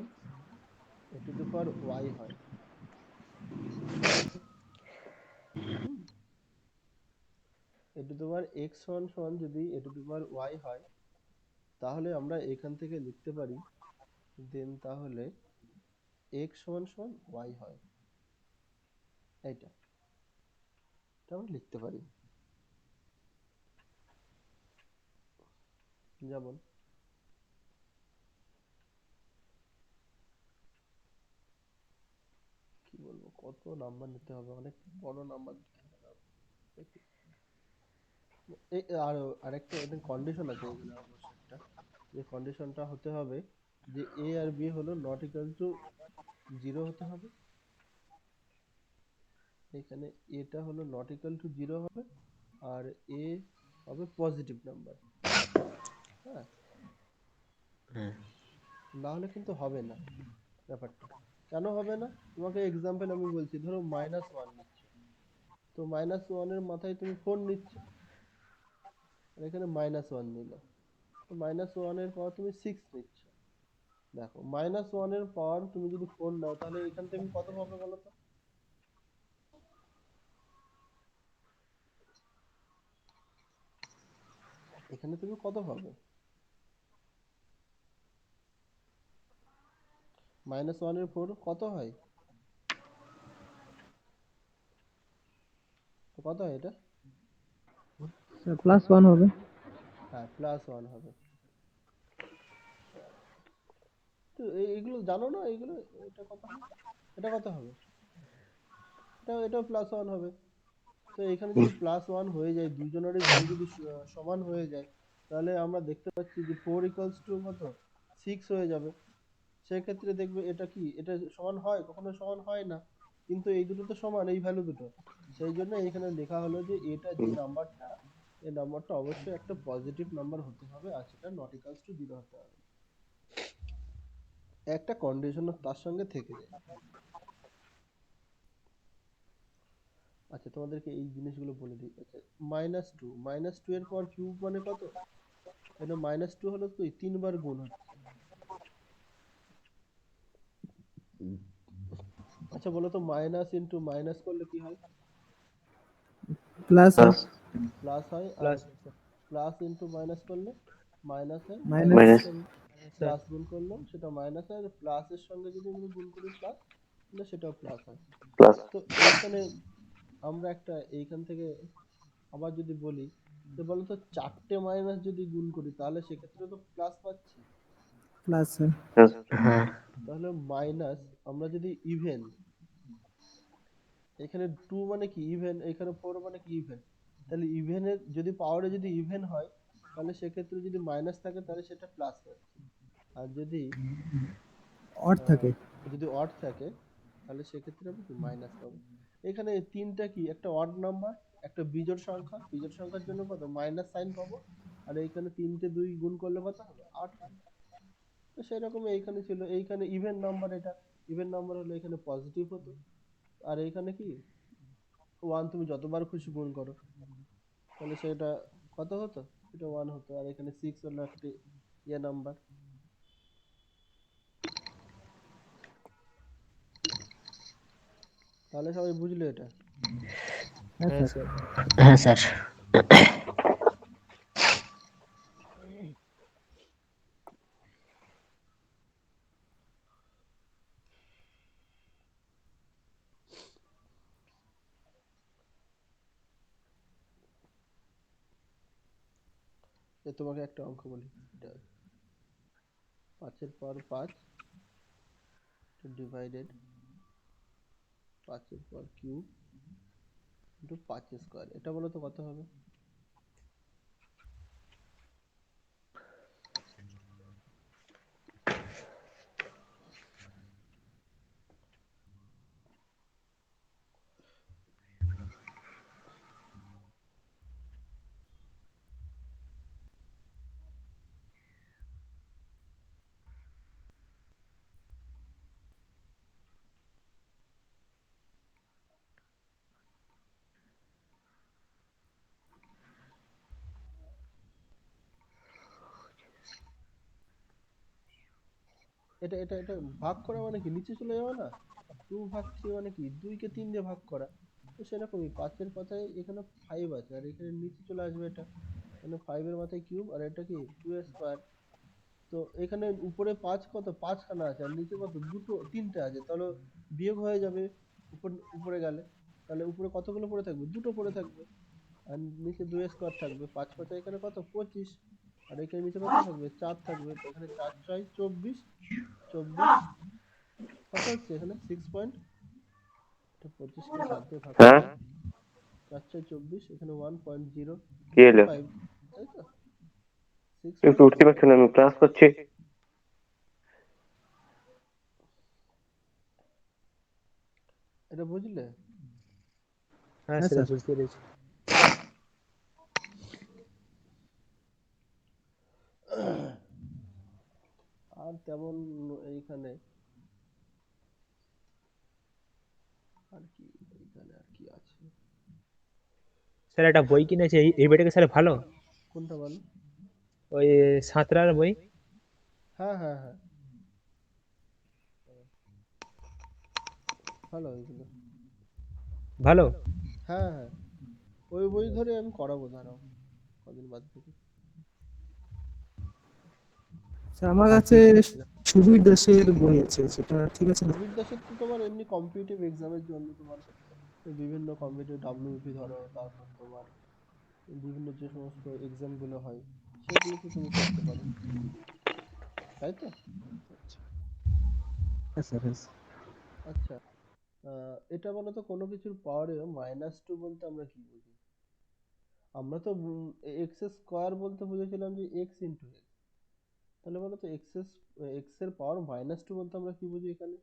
A to the power y হয়, হুম, এ টু দি পাওয়ার এক্স সমান সমান যদি A to the power y হয়, তাহলে আমরা এখান থেকে লিখতে পারি দেন তাহলে এক্স সমান সমান ওয়াই হয়, এইটা এটা আমরা লিখতে পারি। যেমন কি বলবো, কত নাম্বার নিতে হবে, অনেক বড় নাম্বার নিতে হবে। দেখি, এই আরেকটা এদের কন্ডিশন আছে এখানে অবশ্য একটা, যে কন্ডিশনটা হতে হবে যে এ আর বি হলো নট ইকুয়াল টু 0 হতে হবে। এখানে এটা হলো নট ইকুয়াল টু 0 হবে, আর এ হবে পজিটিভ নাম্বার। হ্যাঁ, হ্যাঁ না হলে কিন্তু হবে না ব্যাপারটা। কেন হবে না? তোমাকে এক্সাম্পল আমি বলছি, ধরো -1 নিচ্ছ, তো -1 এর মাথায় তুমি 4 নিচ্ছ, আর এখানে -1 নিল, তো -1 এর পাওয়ার তুমি 6 নিচ্ছ। দেখো -1 এর পাওয়ার তুমি যদি 4 নাও তাহলে এখান থেকে কত পাবে বলো তো? এখানে তুমি কত পাবে? -1 এর 4 কত হয়? তো কত হয় এটা? +1 হবে। হ্যাঁ, +1 হবে। তো এইগুলো জানো না এইগুলো? এটা কত হয়? এটা কত হবে? এটাও +1 হবে। তো এখানে যদি +1 হয়ে যায়, দুইজনেরই ভ্যালু যদি সমান হয়ে যায়, তাহলে আমরা দেখতে পাচ্ছি যে 4 ইকুয়ালস টু কত? 6 হয়ে যাবে। সেক্ষেত্রে দেখবে এটা কি, এটা সমান হয়? কখনো সমান হয় না। কিন্তু এই দুটো তো সমান, এই ভ্যালু দুটো। সেই জন্য এখানে লেখা হলো যে এটা যে নাম্বারটা, এই নাম্বারটা অবশ্যই একটা পজিটিভ নাম্বার হতে হবে, আর সেটা নট ইকুয়ালস টু 0 হতে হবে। একটা কন্ডিশন তার সঙ্গে থেকে যায়। আচ্ছা তোমাদেরকে এই জিনিসগুলো বলে দিই। আচ্ছা, -2 এর পর কিউব মানে কত? এটা -2 হলো কি 3 বার গুণ হচ্ছে। আচ্ছা বলো তো, মাইনাস ইনটু মাইনাস করলে কি হয়? প্লাস প্লাস প্লাস হয়। আর প্লাস প্লাস ইনটু মাইনাস করলে মাইনাস হয়। মাইনাস মাইনাস সঙ্গে স্যার প্লাস গুণ করলাম সেটা মাইনাস হয়, আর প্লাসের সঙ্গে যদি আমি গুণ করি প্লাস, তাহলে সেটাও প্লাস হয়। প্লাস তো এইখানে আমরা একটা এইখান থেকে আবার যদি বলি যে বলো তো, 4টে মাইনাস যদি গুণ করি তাহলে সেক্ষেত্রে তো প্লাস পাচ্ছি। Plus sir. প্লাস হ্যাঁ তাহলে মাইনাস, আমরা যদি ইভেন, এখানে 2 মানে কি ইভেন, এখানে 4 মানে কি ইভেন, তাহলে ইভেনের যদি পাওয়ারে যদি ইভেন হয় তাহলে সেক্ষেত্রে যদি মাইনাস থাকে তাহলে সেটা প্লাস পাচ্ছি। আর যদি অড আহ, থাকে। যদি অড থাকে তাহলে সেক্ষেত্রে আমি কি মাইনাস পাবো। এখানে তিনটা কি, একটা অড নাম্বার, একটা বিজোড় সংখ্যা, বিজোড় সংখ্যার জন্য কত মাইনাস সাইন পাবো, আর এইখানে 3টে 2 গুণ করলে কত হবে 8 হবে। তো সেরকম এইখানে ছিল, এইখানে ইভেন নাম্বার, এটা ইভেন নাম্বার হলে এখানে পজিটিভ হতো। আর এইখানে কি 1 তুমি যতবার খুশি গুণ করো তাহলে সেটা কত হতো, সেটা 1 হতো। আর এখানে 6 হলো একটি নাম্বার। তাহলে সবাই বুঝলে এটা? হ্যাঁ হ্যাঁ স্যার। স্যার হ্যাঁ স্যার। তোমাকে একটা অঙ্ক বলি, এটা 5 এর পর 5 ডিভাইডেড 5 এর পর কিউব ইন্টু 5 স্কোয়ার, এটা বলো তো কত হবে? এটা এটা এটা ভাগ করা মানে কি নিচে চলে যাওয়া না? 2/3 মানে কি 2 কে 3 দিয়ে ভাগ করা। তো সেরকমই 5 এর পাতায় এখানে 5 আছে, আর এখানে নিচে চলে আসবে এটা, মানে 5 এর মাথায় কিউব, আর এটা কি 2 স্কোয়ার। তো এখানে উপরে 5 কত 5 খানা আছে, আর নিচে কত 3টে আছে, তাহলে বিয়োগ হয়ে যাবে উপরে গেলে। তাহলে উপরে কতগুলো পড়ে থাকবে, 2টো পড়ে থাকবে। আর নিচে 2 স্কোয়ার থাকবে, 5 পাঁচা এখানে কত 25, আর এখানে নিচে কত থাকবে 4 থাকবে। তো এখানে 4 6 24, 24 কত হচ্ছে এখানে 6 পয়েন্ট, 25কে 7 দিয়ে ভাগ হ্যাঁ করলে 4 6 24, এখানে 1.025, কি এলো? তাই তো একটু উঠতে 6.05। পারছি না, আমি ক্লাস করছি। এটা বুঝলে? হ্যাঁ হ্যাঁ স্যার স্যার। বুঝতে পেরেছি। আর তেমন এইখানে আর কি, এইখানে আর কি আছে? স্যার একটা বই কিনেছে এই বইটাকে স্যার ভালো, কোনটা বলো? ওই সাঁতরার বই। হ্যাঁ হ্যাঁ হ্যাঁ, ভালো ওইগুলো। ভালো। হ্যাঁ হ্যাঁ, ওই বই ধরে আমি করাবো, দাঁড়াও কদিন বাদ থেকে। স্যার আমার আর কাছে কি কিনেছিলাম? সুবীর দাসের বই আছে, সেটা ঠিক আছে না? সুবীর দাসের তো তোমার এমনি কম্পিটিটিভ এক্সামের জন্য তোমার বিভিন্ন কম্পিটিটিভ ডাব্লিউপি ধরো, তারপর তোমার বিভিন্ন যে সমস্ত এক্সাম গুলো হয় সেগুলোতে তুমি পড়তে পারো, তাই তো? হ্যাঁ স্যার, হ্যাঁ স্যার। আচ্ছা, এটা বলো তো, কোনো কিছুর পাওয়ারে -2 বলতে আমরা কি বুঝি? আমরা তো এক্স স্কোয়ার বলতে বুঝেছিলাম যে এক্স ইন্টু এক্স। তাহলে বলো তো এক্স এর পাওয়ার -2 বলতে আমরা কি বুঝি এখানে?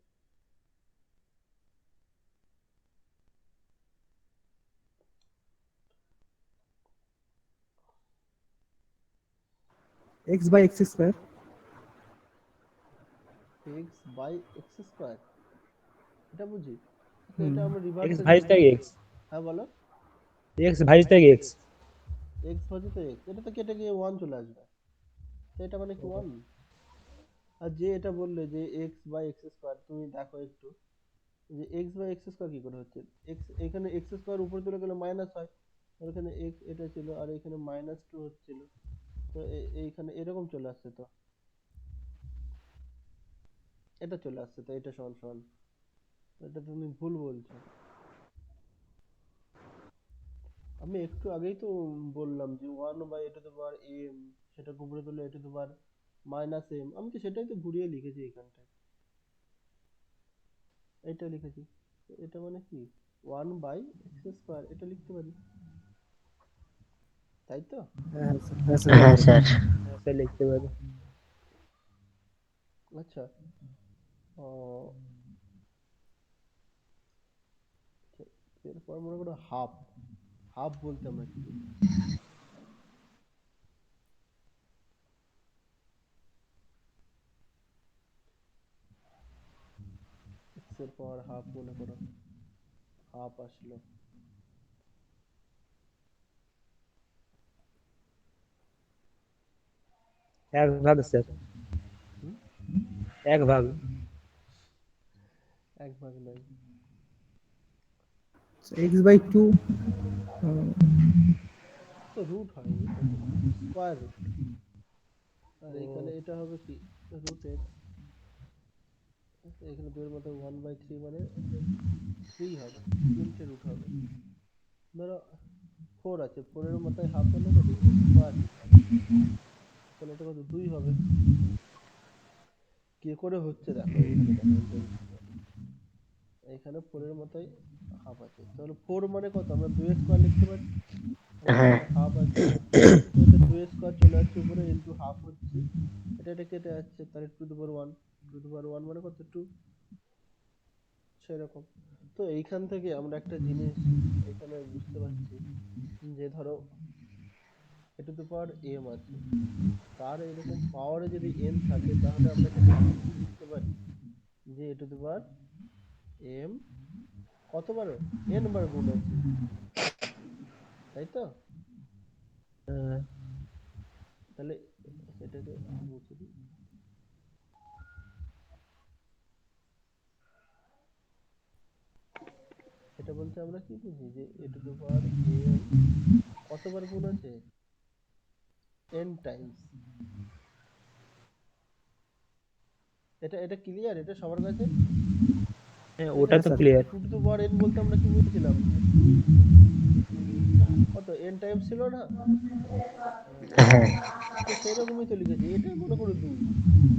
X by X square. X by X square, এটা বুঝি। আচ্ছা, হুম। এটা আমরা এক্স রিভার্সে ভাইস যদি থাকে লিখি, এক্স। হ্যাঁ বলো। এক্স ভাজিতক এক্স। এক্স ভাজিত এক্স, এটা তো কেটে গিয়ে ওয়ান চলে আসবে, তো এটা মানে কি ওয়ান। আর যে এটা বললে যে এক্স বাই এক্স স্কোয়ার, তুমি দেখো একটু যে এক্স বাই এক্স স্কোয়ার কি করে হচ্ছে। এক্স এখানে এক্স স্কোয়ার উপরে চলে গেলে মাইনাস হয়, আর এখানে এক্স এটা ছিল আর এখানে মাইনাস টু হচ্ছিল, তো এইখানে এরকম চলে আসছে, তো এটা চলে আসছে, তো এটা সমান সমান, তো এটা তুমি ভুল বলছো। আমি একটু আগেই তো বললাম যে one by A to the power M, সেটাকে উপরে তুললে A to the power minus M, আমি তো সেটাই তো ঘুরিয়ে লিখেছি এখানটায়, এটা লিখেছি। তো এটা মানে কি ওয়ান বাই এক্স স্কোয়ার, এটা লিখতে পারি, তাই তো। হ্যাঁ স্যার, হ্যাঁ স্যার হ্যাঁ লিখতে স্যার। পারেন। হ্যাঁ স্যার লিখতে পারি। আচ্ছা, ও, এরপর মনে করো হাফ, হাফ বলতে আমরা কি বুঝি। এক্স এর পাওয়ার হাফ, মনে করো হাফ আসলো, এক ভাগ স্যার। হুম, এক ভাগ। এক ভাগ নয়, এক্স বাই টু। তো রুট হয়, এটা তো স্কোয়ার রুট, আর এখানে এটা হবে কি রুট এক্স, এখানে দুইয়ের মধ্যে ওয়ান বাই থ্রি মানে থ্রি হবে, তিনটে রুট হবে। ধরো ফোর আছে, ফোরের মাথায় হাফ হলে কত স্কোয়ার রুট হবে, তাহলে এটা কত দুই হবে। কি করে হচ্ছে দেখো, এইখানে দেখো এখানে ফোরের মাথায় হাফ আছে, তাহলে ফোর মানে কত, আমরা দুই স্কোয়ার লিখতে পারি, আর হ্যাঁ। এখানে হাফ আছে, তো এটা দুই স্কোয়ার চলে আসছে উপরে, ইন্টু হাফ হচ্ছে, এটা কেটে যাচ্ছে, তাহলে two the power one, two the power one মানে কত টু, সেরকম। তো এইখান থেকে আমরা একটা জিনিস এখানে বুঝতে পারছি, যে ধরো এ টু দি পাওয়ার এম আছে, তার এরকম পাওয়ারে যদি এন থাকে, তাহলে আমরা সেটা কি লিখতে পারি, যে A to the power M কতবার এন বার গুণ আছে, তাই তো। হ্যাঁ। তাহলে এটাকে মুছে দিই, এটা বলতে আমরা কি বুঝি, যে A to the power M কতবার গুণ আছে, এন টাইমস। এটা এটা ক্লিয়ার, এটা সবার কাছে। হ্যাঁ ওটা এখানে হ্যাঁ তো sir. Clear. Two to the power N বলতে আমরা কি বুঝছিলাম, যে টু কত এন টাইমস ছিল না, হ্যাঁ। তো সেরকমই তো লিখেছি, এটাই মনে করো দুই,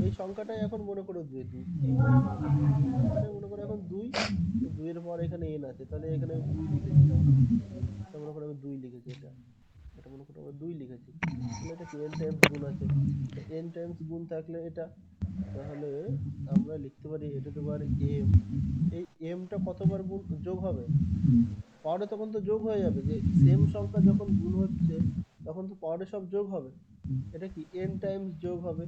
এই সংখ্যাটাই এখন মনে করো দুই, দুই এই সংখ্যাটাই মনে করো এখন দুই, তো দুইয়ের পর এখানে এন আছে, তাহলে এখানে আমি দুই লিখেছি, এটা মনে করো, এটা মনে করো আমি দুই লিখেছি, এটা এটা মনে করো আমরা দুই লিখেছি, তাহলে এটা কি এন টাইমস গুণ আছে, তো এন টাইমস গুণ থাকলে এটা, তাহলে আমরা লিখতে পারি এ টু দি পাওয়ার এম, এই এমটা কতবার গুণ যোগ হবে, পাওয়ারে তখন তো যোগ হয়ে যাবে, যে সেম সংখ্যা যখন গুণ হচ্ছে তখন তো পাওয়ারে সব যোগ হবে, এটা কি এন টাইমস যোগ হবে।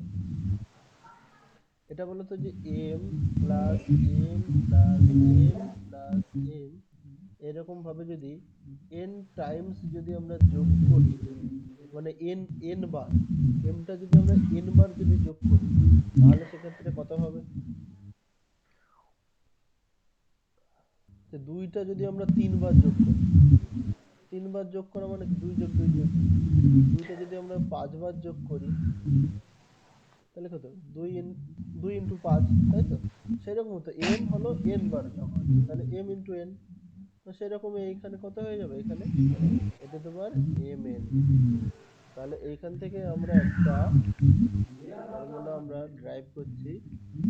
এটা বলতো যে M plus M plus M plus M, এরকম ভাবে যদি এন টাইমস যদি আমরা যোগ করি, মানে এন এন বার, এমটা যদি আমরা এন বার যদি যোগ করি, তাহলে সেক্ষেত্রে কত হবে, যে দুইটা যদি আমরা তিনবার যোগ করি, তিনবার যোগ করা মানে কি দুই যোগ দুই যোগ দুই, দুইটা যদি আমরা পাঁচবার যোগ করি, তাহলে কত দুই ইন্টু পাঁচ, তাই তো। সেরকম তো এম হলো এন বার যোগ হচ্ছে, তাহলে এম ইন্টু এন, তো সেরকম এইখানে কত হয়ে যাবে, এখানে এটা তোমার এম এন। তাহলে এইখান থেকে আমরা একটা ফর্মুলা আমরা ড্রাইভ করছি,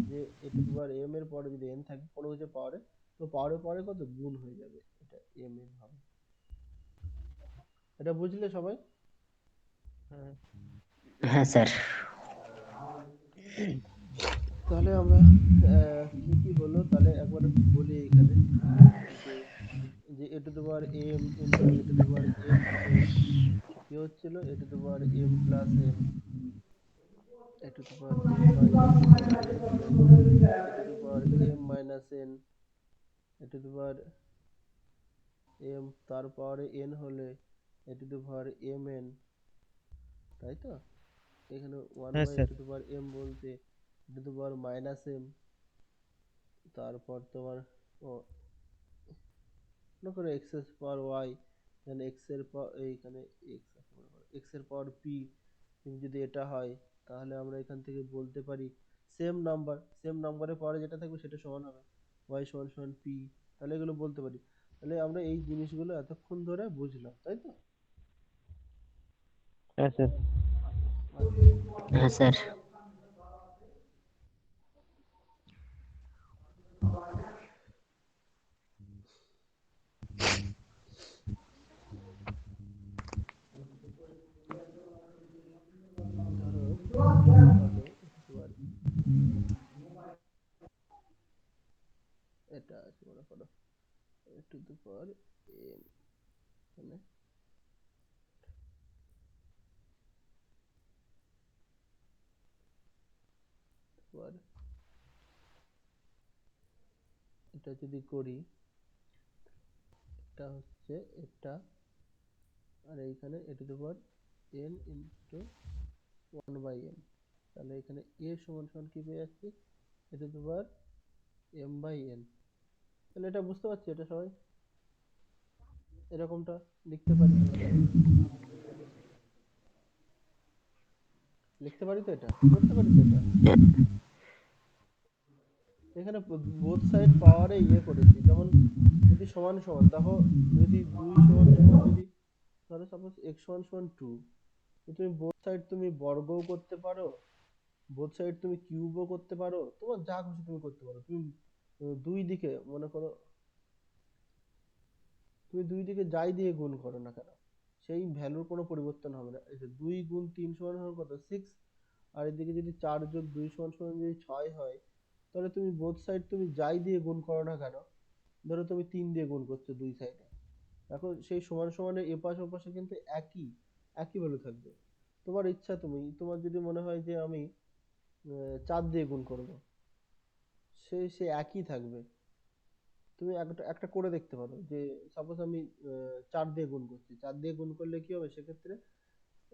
যে এটা তোমার এম এর পরে যদি এন থাকে কোনো কিছু পাওয়ারে, তো পাওয়ারে পরে কত গুণ হয়ে যাবে, এটা এম এন হবে। এটা বুঝলে সবাই। হ্যাঁ স্যার। তাহলে আমরা কি কি হলো তাহলে একবার বলি এখানে, যে যে A to the power M into A to the power M N কি হচ্ছিল, A to the power M plus N, A to the power M minus N N, A to the power M minus N, A to the power M তার পাওয়ারে N হলে A to the power M N, তাই তো? এখানে one হ্যাঁ by A sir. To the power M বলতে A to the power minus M, তারপর তোমার ও মনে করো এক্স এর পাওয়ার ওয়াই, এখানে এক্স এর এইখানে এক্স এর পাওয়ার পি, যদি এটা হয় তাহলে আমরা এখান থেকে বলতে পারি সেম নাম্বারের পাওয়ারে যেটা থাকবে সেটা সমান হবে ওয়াই সমান সমান পি। তাহলে এগুলো বলতে পারি। তাহলে আমরা এই জিনিসগুলো এতক্ষণ ধরে বুঝলাম, তাই তো? হ্যাঁ স্যার। আচ্ছা, হ্যাঁ স্যার। ধরো এটা হলো তোমার, এটা আছে মনে করো টু দি পাওয়ার এন, এখানে পাওয়ার, এটা যদি করি এটা হচ্ছে এটা, আর এইখানে A to the power N into one by N. তাহলে এখানে এ সমান সমান কি পেয়ে যাচ্ছি, A to the power M by N. তাহলে এটা বুঝতে পারছি, এটা সবাই এরকমটা লিখতে পারি, লিখতে পারি তো, এটা করতে পারি তো এটা। এখানে বোথ সাইড পাওয়ারে করেছি, যেমন যদি সমান সমান দেখো, যদি দুই সমান সমান, যদি ধরো সাপোজ এক্স সমান সমান 2, তুমি বোথ সাইড তুমি বর্গও করতে পারো, বোথ সাইড তুমি কিউবও করতে পারো, তোমার যা খুশি তুমি করতে পারো। তুমি দুই দিকে মনে করো, তুমি দুই দিকে যাই দিয়ে গুণ করো না কেন, সেই ভ্যালুর কোনো পরিবর্তন হবে না। এই যে 2 গুণ 3 সমান হবে কত 6, আর এদিকে যদি 4 যোগ 2 সমান সমান যদি 6 হয়, তাহলে তুমি বোথ সাইড তুমি যাই দিয়ে গুণ করো না কেন, ধরো তুমি 3 দিয়ে গুণ করছো দুই সাইডে, এখন সেই সমান সমানের এপাশ ওপাশে কিন্তু একই একই ভ্যালু থাকবে। তোমার ইচ্ছা, তোমার যদি মনে হয় যে আমি 4 দিয়ে গুণ করব, সে একই থাকবে। তুমি একটা একটা করে দেখতে পারো যে সাপোজ আমি 4 দিয়ে গুণ করছি, 4 দিয়ে গুণ করলে কি হবে সেক্ষেত্রে,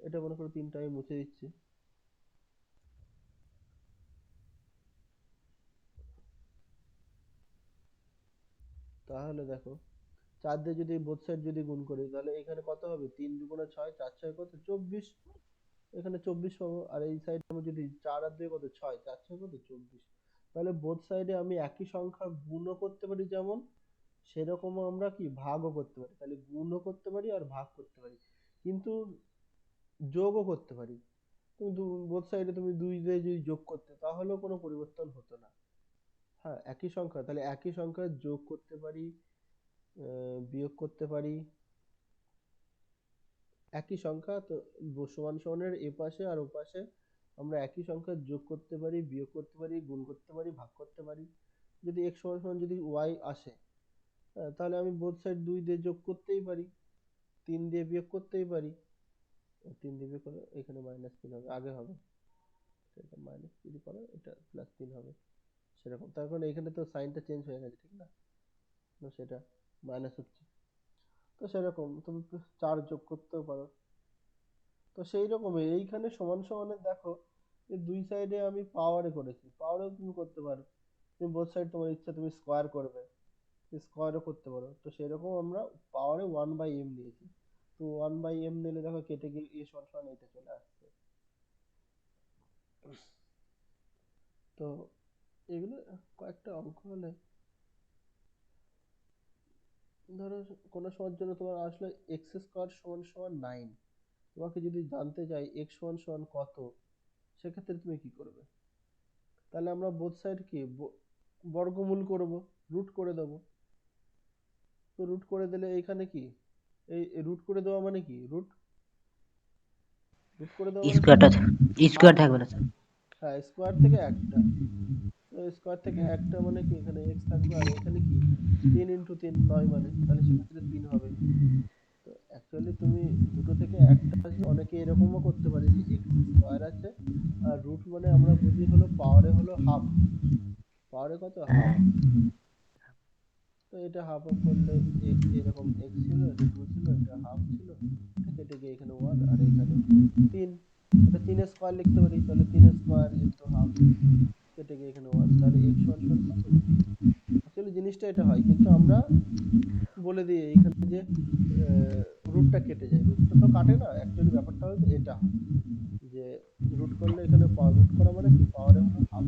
এটা মনে করো 3টা আমি মুছে দিচ্ছি, তাহলে দেখো 4 দিয়ে যদি বোথ সাইড যদি গুণ করি তাহলে এখানে কত হবে, 3 দুগুণে 6, 4 6 কত 24, এখানে 24 পাবো। আর এই সাইডে আমি যদি 4 আর 2 কত 6, 4 6 কত 24। তাহলে বোথ সাইডে আমি একই সংখ্যা গুণও করতে পারি, যেমন সেরকম আমরা কি ভাগও করতে পারি। তাহলে গুণও করতে পারি আর ভাগ করতে পারি, কিন্তু যোগও করতে পারি। তুমি বোথ সাইডে তুমি 2 দিয়ে যদি যোগ করতে তাহলেও কোনো পরিবর্তন হতো না। হ্যাঁ, একই সংখ্যা, তাহলে একই সংখ্যা যোগ করতে পারি, বিয়োগ করতে পারি, একই সংখ্যা তো সমান সমানের এপাশে আর ওপাশে আমরা একই সংখ্যা যোগ করতে পারি, বিয়োগ করতে পারি, গুণ করতে পারি, ভাগ করতে পারি। যদি x সমান সমান যদি y আসে, তাহলে আমি বোথ সাইড 2 দিয়ে যোগ করতেই পারি, 3 দিয়ে বিয়োগ করতেই পারি। 3 দিয়ে বিয়োগ করলে এখানে -3 হবে, আগে হবে এটা -3 করো, এটা +3 হবে, সেরকম। তার কারণ এখানে তো সাইনটা চেঞ্জ হয়ে গেছে, ঠিক না? তো সেটা মাইনাস হচ্ছে, তো সেরকম তুমি 4 যোগ করতেও পারো। তো সেই রকমই এইখানে সমান সমানের দেখো, এই দুই সাইডে আমি পাওয়ারে করেছি, পাওয়ারেও তুমি করতে পারো। তুমি বোথ সাইড তোমার ইচ্ছা তুমি স্কোয়ার করবে, স্কোয়ারও করতে পারো। তো সেরকম আমরা পাওয়ারে 1/m নিয়েছি, তো 1/m নিলে দেখো কেটে গিয়ে a সমান সমান এইটা চলে আসছে। তো এগুলো কয়েকটা অঙ্ক হলে, ধরো কোনো সময়ের জন্য তোমার আসলে এক্স স্কোয়ার সমান সমান 9, তোমাকে যদি জানতে চাই এক্স সমান সমান কত, সেক্ষেত্রে তুমি কি করবে? তাহলে আমরা বোথ সাইড কি বর্গমূল করব, রুট করে দেব। তো রুট করে দিলে এইখানে কি, এই রুট করে দেওয়া মানে কি, রুট রুট করে দেওয়া মানে কি, স্কোয়ারটা স্কোয়ার হাফ। থাকবে না স্যার। হ্যাঁ, স্কোয়ার থেকে একটা, তো স্কোয়ার থেকে একটা মানে কি এখানে এক্স থাকবে, আর এখানে কি 3 ইন্টু 3 9, মানে তাহলে সেক্ষেত্রে 3 হবে। তো অ্যাকচুয়ালি তুমি দুটো থেকে একটা আসবে, অনেকে এরকমও করতে পারে যে এক্স স্কোয়ার আছে আর রুট মানে আমরা বুঝি হলো পাওয়ারে হলো হাফ, পাওয়ারে কত হাফ। হ্যাঁ। তো এটা হাফ হাফ করলে এরকম x ছিল, এটা 2 ছিল, এটা হাফ ছিল, এটা কেটে গিয়ে এখানে 1 আর এখানে 3, এটা 3 এর স্কয়ার লিখতে পারি, তাহলে 3 এর স্কয়ার ইনটু হাফ কেটে গিয়ে এখানে 1, তাহলে x সমান সমান কত 3। অ্যাকচুয়ালি জিনিসটা এটা হয়, কিন্তু আমরা বলে দিই এইখানে যে রুটটা কেটে যায়, রুটটা তো কাটে না, অ্যাকচুয়ালি ব্যাপারটা হলো এটা হয় যে রুট করলে এখানে রুট করা মানে কি পাওয়ারে হলো হাফ,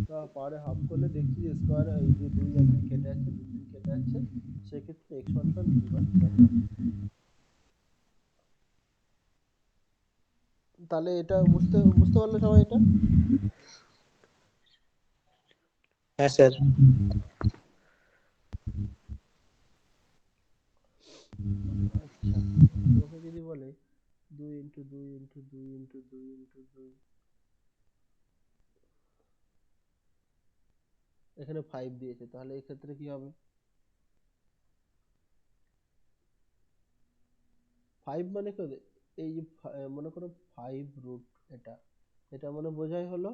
তো পাওয়ারে হাফ করলে দেখছি যে স্কয়ার এই যে 2 আর 2 কেটে যাচ্ছে, 2 2 কেটে যাচ্ছে, সেক্ষেত্রে x সমান সমান 3/2। তাহলে এটা বুঝতে বুঝতে পারলে সবাই এটা? হ্যাঁ স্যার। আচ্ছা, তোমাকে যদি বলে 2 ইন্টু 2 ইন্টু 2 ইন্টু 2 ইন্টু 2, এখানে 5 দিয়েছে, তাহলে এই ক্ষেত্রে কি হবে? 5 মানে কি, এই যে মনে করো 5 রুট, এটা এটা মানে বোঝাই হলো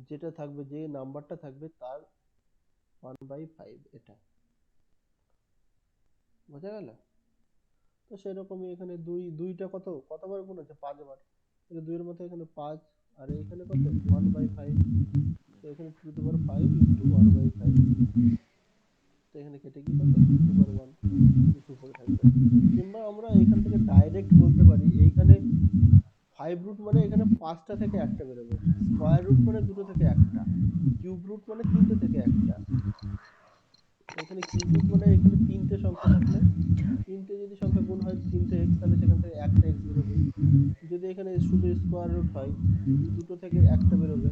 যেটা থাকবে, যে নাম্বারটা থাকবে তার 1/5, এটা বোঝা গেল? তো সেরকমই এখানে দুইটা কতবার গুণ আছে, 5 বার, তাহলে 2 এর মতো এখানে 5, আর এখানে কত 1/5, তো এখানে 2^5 ইন্টু 1/5, তো এখানে কেটে গিয়ে কত 2^1 কিছু উপরে থাকবে। কিংবা আমরা এখান থেকে ডাইরেক্ট বলতে পারি এইখানে 5 রুট মানে এখানে 5টা থেকে একটা বেরোবে, স্কয়ার রুট মানে দুটো থেকে একটা, কিউব রুট মানে তিনটে থেকে একটা। এখানে কিউব রুট মানে এখানে তিনটে সংখ্যা থাকলে, তিনটে যদি সংখ্যা গুণ হয় 3x, তাহলে সেখান থেকে একটা x বেরোবে। যদি এখানে শুধু স্কয়ার রুট হয়, দুটো থেকে একটা বেরোবে,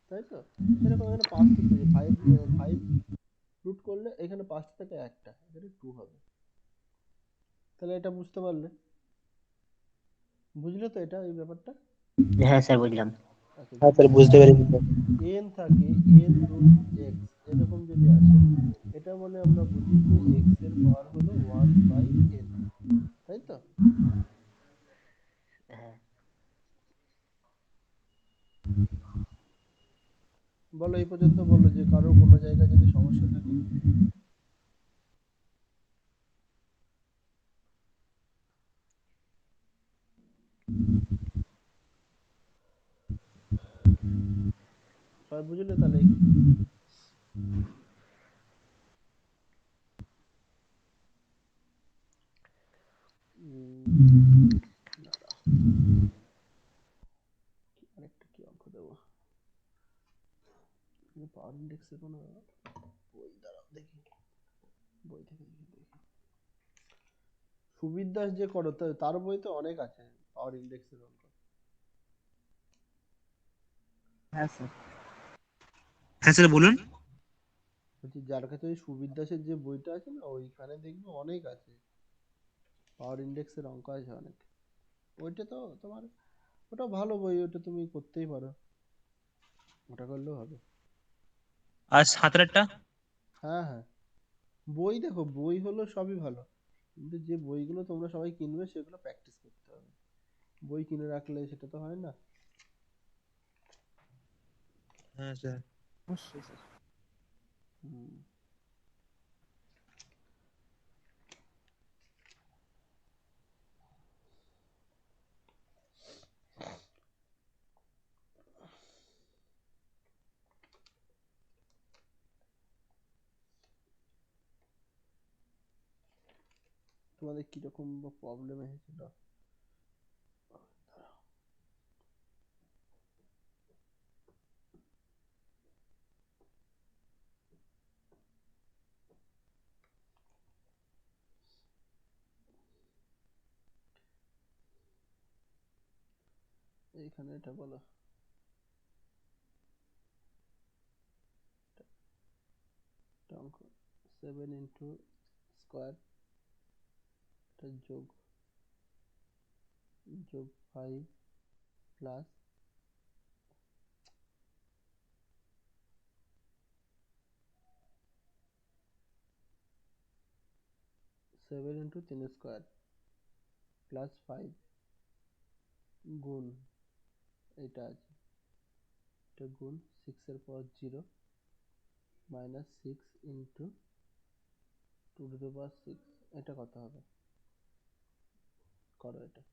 তাই তো? সেরকম এখানে 5 থেকে 5 রুট করলে এখানে 5 থেকে একটা, এখানে 2 হবে। তাহলে এটা বুঝতে পারলে? বুঝলে তো এটা, এই ব্যাপারটা? হ্যাঁ স্যার বুঝলাম। আচ্ছা, হ্যাঁ যদি স্যার বুঝতে পেরেছি স্যার। n থাকে, n রুট x এরকম যদি আসে, এটা মানে আমরা বুঝি যে x এর পাওয়ার হলো 1/n, তাই তো? হ্যাঁ বলো এই পর্যন্ত, বলো যে কারোর কোনো জায়গায় যদি সমস্যা থাকে। সবাই বুঝলে তাহলে? দাঁড়া, আরেকটা কি অঙ্ক দেবো, পাওয়ার ইন্ডেক্সে কোনো বই, দাঁড়াও দেখি, বই থেকে দেখি। সুবির দাস যে করো, তার বই তো অনেক আছে পাওয়ার ইন্ডেক্সের অঙ্ক। হ্যাঁ স্যার। হ্যাঁ স্যার বলুন। বলছি যার কাছে ওই সুবির দাসের যে বইটা আছে না, ওইখানে দেখবে অনেক আছে, পাওয়ার ইন্ডেক্সের অঙ্ক আছে অনেক। ওইটা তো তোমার, ওটা ভালো বই, ওটা তুমি করতেই পারো, ওটা করলেও হবে। আর সাঁতারটা? হ্যাঁ হ্যাঁ, বই দেখো, বই হলো সবই ভালো, কিন্তু যে বইগুলো তোমরা সবাই কিনবে সেগুলো প্র্যাকটিস করতে হবে, বই কিনে রাখলে সেটা তো হয় না। হ্যাঁ স্যার। অবশ্যই স্যার। হুম। তোমাদের কিরকম প্রবলেম এসেছিল? এইখানে এটা বলো, এটা অঙ্ক 7 ইন্টু স্কোয়ার, এটা যোগ 5 প্লাস 7 ইন্টু 3 স্কোয়ার প্লাস 5 গুণ, এটা আছে, এটা গুণ 6 এর পাওয়ার 0 minus 6 into 2 to the power 6 এটা কত হবে? করো এটা।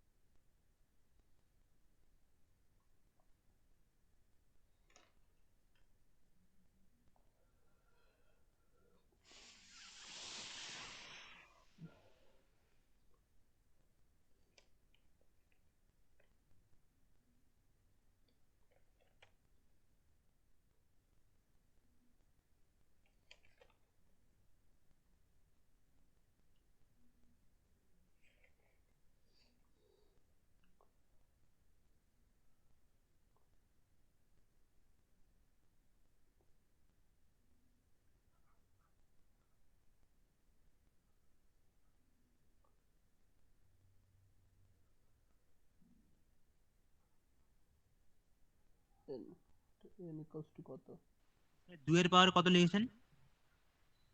n equals to কত? 2 এর পাওয়ার কত লিখেছেন?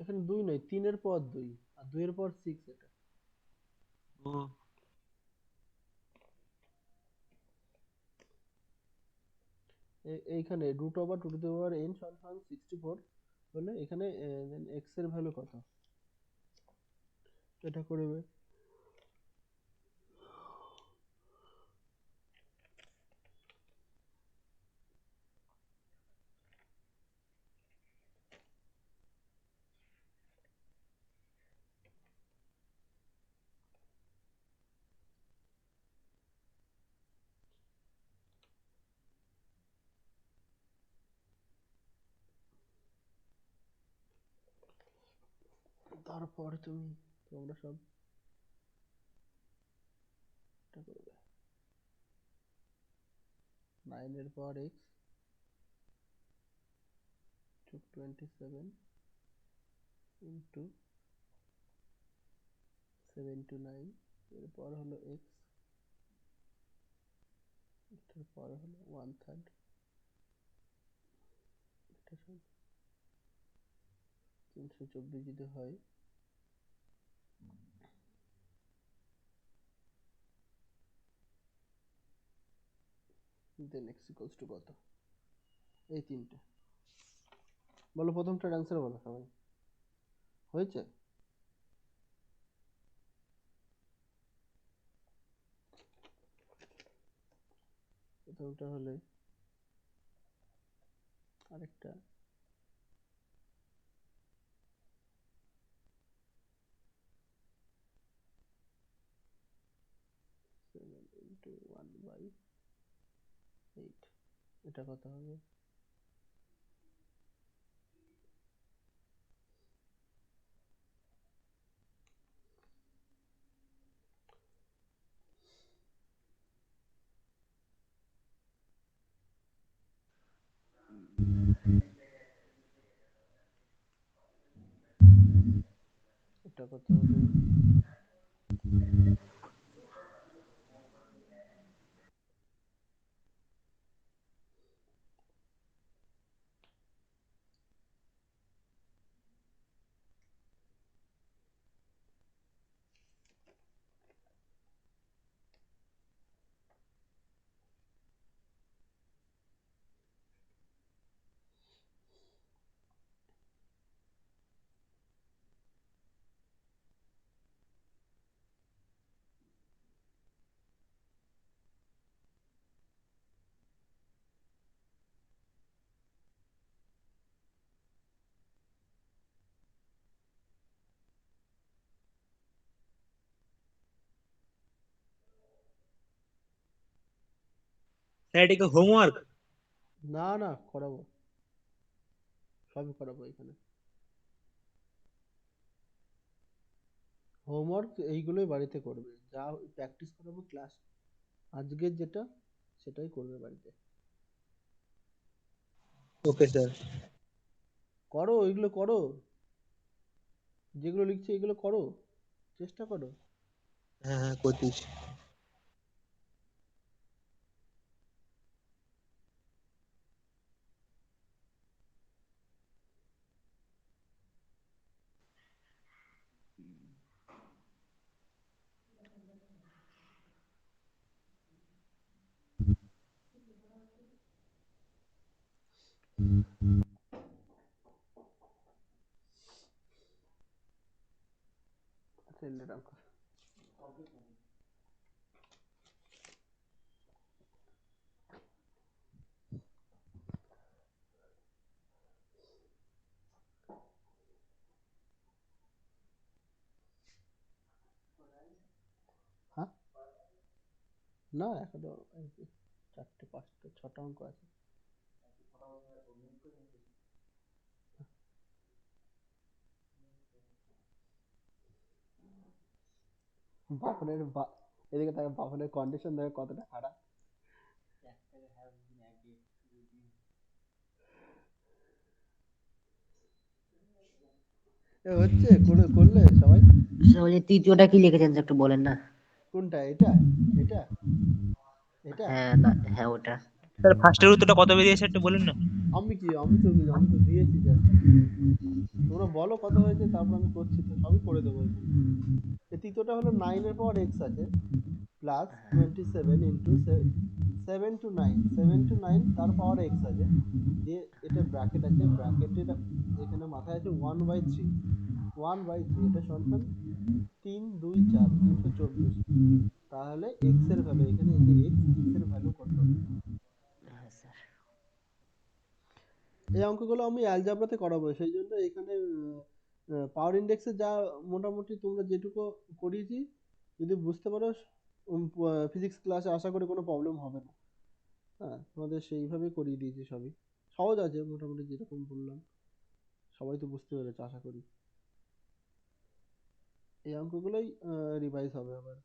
এখানে 2 নয়, 3 এর পাওয়ার 2 আর 2 এর পাওয়ার 6 এটা। ও এইখানে root over 2 to the power n সমান 64 হলে এখানে x এর ভ্যালু কত? এটা করবে। তারপর তোমরা সব এটা করবে। 9 এর পাওয়ার x to 27 into 7 to 9 এর পাওয়ার হলো x, এটার পাওয়ার হলো 1/3, এটা সব 324 যদি হয় then x equals to কত? এই তিনটে বলো, প্রথমটার অ্যান্সার বলো সবাই। হয়েছে? প্রথমটা হলে আরেকটা 7 into 1/8, এটা কত হবে? এটা কত হবে? স্যার এটা কি হোমওয়ার্ক? না না, করাবো, সবই করাবো এখানে। হোমওয়ার্ক এইগুলোই বাড়িতে করবে, যা প্র্যাকটিস করাবো ক্লাস আজকের যেটা সেটাই করবে বাড়িতে। Okay sir. করো, এগুলো করো, যেগুলো লিখছে এগুলো করো, চেষ্টা করো। হ্যাঁ হ্যাঁ করতেছি। কমপ্লিট অঙ্ক। হ্যাঁ না এখনো এই যে 4টে 5টে 6টা অঙ্ক আছে। বাপনের এদিকে তাকে বাপনের কন্ডিশন দেখে কতটা খারাপ। এ হচ্ছে করলে সবাই? বলছি তৃতীয়টা কি লিখেছেন একটু বলেন না? কোনটা? এটা এটা এটা হ্যাঁ না হ্যাঁ ওটা। স্যার ফার্স্টের উত্তরটা কত বেরিয়েছে একটু বলুন না? আমি তো দিয়েছি যা। তোমরা বলো কত হয়েছে, তারপর আমি করছি, তো সবই করে দেবো এখানে। এই তৃতীয়টা হলো 9 এর পাওয়ার x আছে প্লাস 27 ইন্টু 7 টু 9 তার পাওয়ার x আছে, দিয়ে এটা ব্র্যাকেট আছে, ব্র্যাকেটের এখানে মাথায় আছে 1/3 এটা সমান 3 2 4 324। তাহলে x এর ভ্যালু এখানে এই যে x এর ভ্যালু কত? হ্যাঁ স্যার। এই অঙ্কগুলো আমি অ্যালজাবরাতে করাবো, সেই জন্য এখানে পাওয়ার ইন্ডেক্সে যা মোটামুটি তোমরা যেটুকু করিয়েছি যদি বুঝতে পারো ফিজিক্স ক্লাসে আশা করি কোনো প্রবলেম হবে না। হ্যাঁ তোমাদের সেইভাবেই করিয়ে দিয়েছি, সবই সহজ আছে মোটামুটি যেরকম বললাম, সবাই তো বুঝতে পেরেছে আশা করি। এই অঙ্কগুলোই রিভাইজ হবে আবার।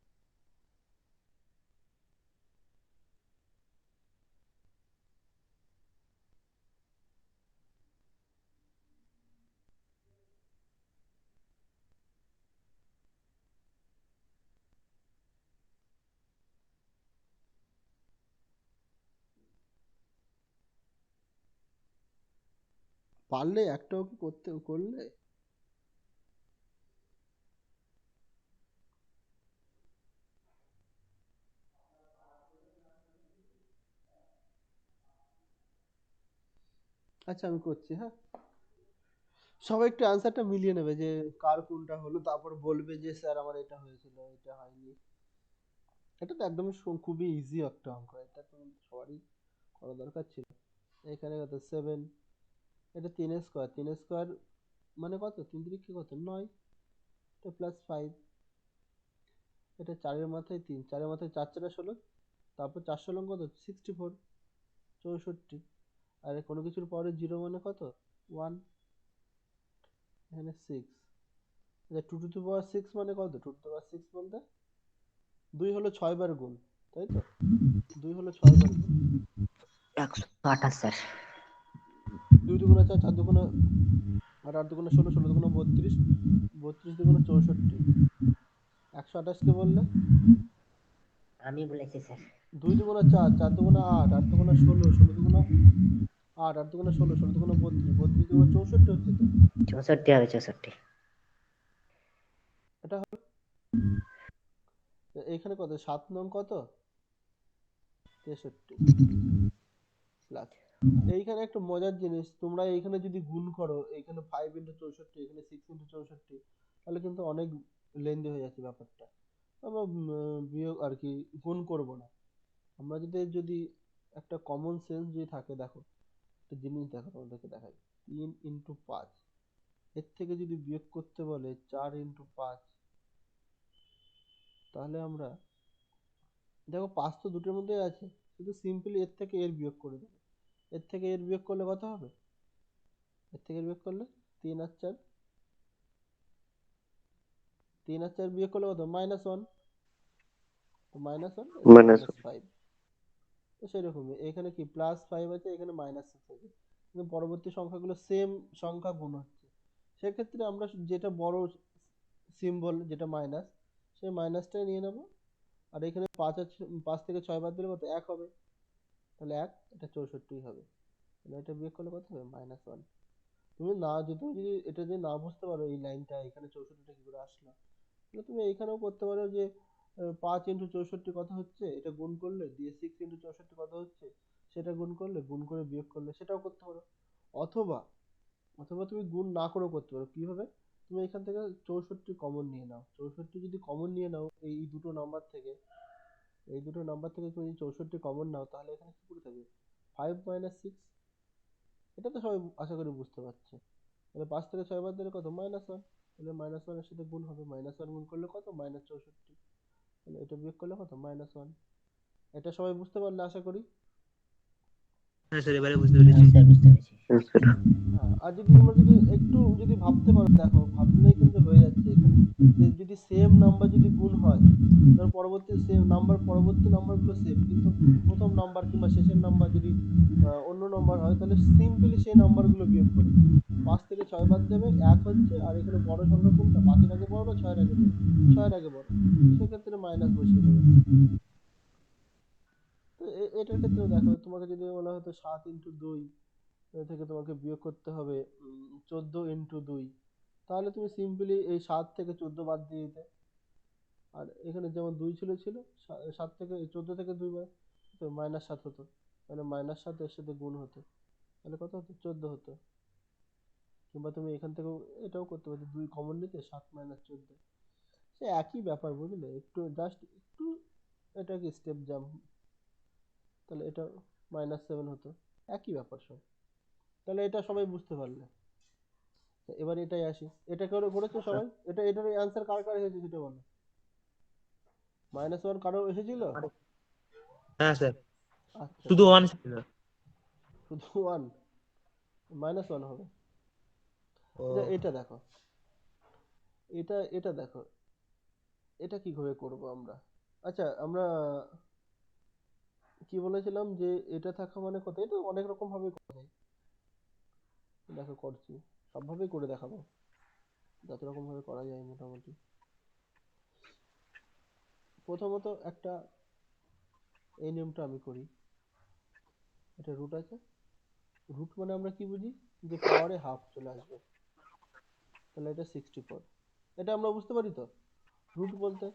পারলে একটাও কি করলে? আচ্ছা আমি করছি, হ্যাঁ সবাই একটু অ্যান্সারটা মিলিয়ে নেবে যে কার কোনটা হলো, তারপর বলবে যে স্যার আমার এটা হয়েছিল এটা হয়নি। এটা তো একদম খুবই ইজি একটা অঙ্ক, এটা তো সবারই করা দরকার ছিল। এখানে কত 7, এটা 3 স্কোয়ার মানে কত 3 3 কত 9, এটা প্লাস 5, এটা 4 মাথায় 3, 4 মাথায় 4 4 16, তারপর 4 16 কত 64 64, আর কোনো কিছুর পরে 0 মানে কত 1, এখানে 6, এটা 2 টু দি পাওয়ার 6 মানে কত 2 টু দি পাওয়ার 6 বলতে 2 হলো 6 বার গুণ, তাই তো 2 হলো 6 বার গুণ, 128 স্যার। 2 দুগুণে 4 4 দুগুণে 8 8 দুগুণে 16 16 দুগুণে 32 32 দুগুণে 64, 128 কে বললে? আমি বলেছি স্যার। 2 দুগুণে 4 4 দুগুণে 8 8 দুগুণে 16 16 দুগুণে 8 8 দুগুণে 16 16 দুগুণে 32 32 দুগুণে 64 হচ্ছে তো। 64 হবে 64। এটা হলো এখানে কত 7 নং কত 63 প্লাস। এইখানে একটা মজার জিনিস, তোমরা এইখানে যদি গুণ করো, এইখানে 5 ইন্টু 64 এখানে 6 ইন্টু 64, তাহলে কিন্তু অনেক লেন্দি হয়ে যাচ্ছে ব্যাপারটা। আমরা বিয়োগ আর কি গুণ করব না, আমরা যদি একটা কমন সেন্স যদি থাকে, দেখো একটা জিনিস দেখো তোমাদেরকে দেখাই, 3 ইন্টু 5 এর থেকে যদি বিয়োগ করতে বলে 4 ইন্টু 5, তাহলে আমরা দেখো 5 তো দুটোর মধ্যেই আছে, শুধু সিম্পলি এর থেকে এর বিয়োগ করে দেবো। এর থেকে এর বিয়োগ করলে কত হবে? এর থেকে বিয়োগ করলে 3 আর 4, 3 আর 4 বিয়োগ করলে কত -1, তো -1 মাইনাস -5। তো সেরকমই এখানে কি +5 আছে, এখানে -6 আছে, কিন্তু পরবর্তী সংখ্যাগুলো সেম সংখ্যা গুণ হচ্ছে, সেক্ষেত্রে আমরা যেটা বড় সিম্বল যেটা মাইনাস, সেই মাইনাসটাই নিয়ে নেব। আর এখানে 5 থেকে 6 বাদ দিলে কত 1 হবে, তাহলে 1 এটা 64 হবে, তাহলে এটা বিয়োগ করলে কত হবে -1। তুমি যদি এটা যদি না বুঝতে পারো এই লাইনটা এখানে 64টা কি করে আসলো, তাহলে তুমি এইখানেও করতে পারো যে 5 ইন্টু 64 কত হচ্ছে এটা গুণ করলে, দিয়ে 6 ইন্টু 64 কত হচ্ছে সেটা গুণ করলে, গুণ করে বিয়োগ করলে, সেটাও করতে পারো। অথবা অথবা তুমি গুণ না করেও করতে পারো, কিভাবে তুমি এখান থেকে 64 কমন নিয়ে নাও। 64 যদি কমন নিয়ে নাও এই দুটো নাম্বার থেকে, তুমি যদি 64 কমন নাও তাহলে এখানে কি করে থাকবে? 5 - 6। এটা তো সবাই আশা করি বুঝতে পারছে। তাহলে 5 থেকে 6 বাদ দিলে কত? -1। তাহলে -1 এর সাথে গুণ হবে, -1 গুণ করলে কত? -64। তাহলে এটা বিয়োগ করলে কত? -1। এটা সবাই বুঝতে পারলে আশা করি। হ্যাঁ স্যার, এবারে বুঝতে পেরেছি। হ্যাঁ স্যার, বুঝতে পেরেছি। Answer. হ্যাঁ, আর যদি তোমরা একটু ভাবতে পারো, দেখো ভাবলেই কিন্তু হয়ে যাচ্ছে এখানে। যে যদি সেম নাম্বার যদি গুণ হয়, তার পরবর্তী নাম্বারগুলো সেম, কিন্তু প্রথম নাম্বার কিংবা শেষের নাম্বার যদি অন্য নাম্বার হয়, তাহলে সিম্পলি সেই নাম্বারগুলো বিয়োগ করো। 5 থেকে 6 বাদ দেবে, 1 হচ্ছে। আর এখানে বড় সংখ্যা কোনটা? 5 এর আগে বড় না 6 এর আগে বড়? 6 এর আগে বড়। সেক্ষেত্রে মাইনাস বসিয়ে দেবে। তো এটার ক্ষেত্রেও দেখো, তোমাকে যদি বলা হতো 7 × 2 থেকে তোমাকে বিয়োগ করতে হবে 14 × 2, তাহলে তুমি সিম্পলি এই 7 থেকে 14 বাদ দিয়ে দিতে। আর এখানে যেমন 2 ছিল 7 থেকে 14 থেকে 2 বাদ তো -7 হতো। মানে -7 এর সাথে গুণ হতো, তাহলে কত হতো? 14 হতো। কিংবা তুমি এখান থেকেও এটাও করতে পারো, 2 কমন নিতে 7 - 14। সে একই ব্যাপার, বুঝলে? একটু জাস্ট একটু এটাকে স্টেপ জাম্প, তাহলে এটা -7 হতো। একই ব্যাপার সব। তাহলে এটা সবাই বুঝতে পারলে। এবার এটাই আসি, এটা করেছো সবাই? এটার অ্যান্সার কার এসেছে সেটা বলো। -1 কারো এসেছিল? হ্যাঁ স্যার, আচ্ছা, শুধু 1 ছিল। শুধু 1, -1 হবে। ও এটা দেখো, এটা দেখো, এটা কিভাবে করব আমরা? আচ্ছা, আমরা কি বলেছিলাম যে এটা থাকা মানে কত? এটা অনেক রকম ভাবে করা যায়। দেখো করছি, সবভাবেই করে দেখাবো, যত রকম ভাবে করা যায় মোটামুটি। প্রথমত একটা এই নিয়মটা আমি করি। এটা রুট আছে, রুট মানে আমরা কি বুঝি? যে পাওয়ারে হাফ চলে আসবে, তাহলে এটা 64। এটা আমরা বুঝতে পারি তো রুট বলতে?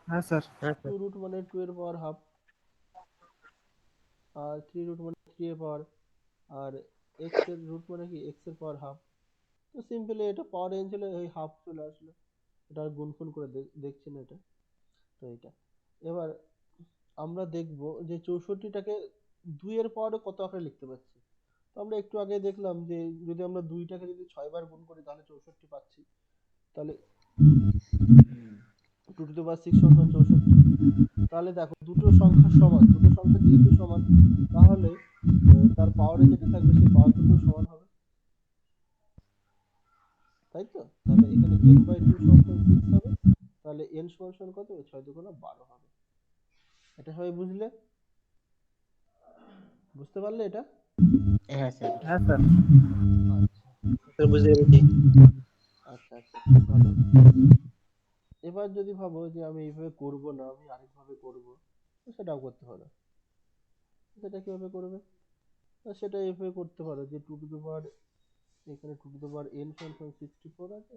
হ্যাঁ স্যার। হ্যাঁ 2 স্যার। রুট মানে 2 এর পাওয়ার হাফ, আর 3 রুট মানে 3 এর পাওয়ার, আর x এর রুট মানে কি x এর পাওয়ার হাফ। তো সিম্পলি এটা পাওয়ার n ছিল, এই হাফ চলে আসলো। এটা আর গুণফুন করে দেখছি না এটা। তো এটা এবার আমরা দেখব যে 64টাকে 2 এর পাওয়ারে কত আকারে লিখতে পারছি। তো আমরা একটু আগে দেখলাম যে যদি আমরা 2টাকে যদি 6 বার গুণ করি তাহলে 64 পাচ্ছি। তাহলে 2 টু দি পাওয়ার 6 সমান 64। তাহলে দেখো দুটো সংখ্যা যেহেতু সমান, তাহলে তার পাওয়ারে যেটা থাকবে সেই পাওয়ার দুটো সমান হবে, তাই তো? তাহলে এখানে n/2 সমান 6 হবে, তাহলে n সমান কত হবে? 6 × 12 হবে। এটা সবাই বুঝলে? বুঝতে পারলে এটা? হ্যাঁ স্যার। হ্যাঁ স্যার। আচ্ছা স্যার বুঝতে পেরেছি। আচ্ছা, খুব ভালো। এবার যদি ভাবো যে আমি এইভাবে করব না, আমি আরেকভাবে করব, তো সেটাও করতে পারো। সেটা কিভাবে করবে? তো সেটা এইভাবে করতে পারো যে 2 টু দি পাওয়ার, এখানে 2 টু দি পাওয়ার n সমান 64 আছে।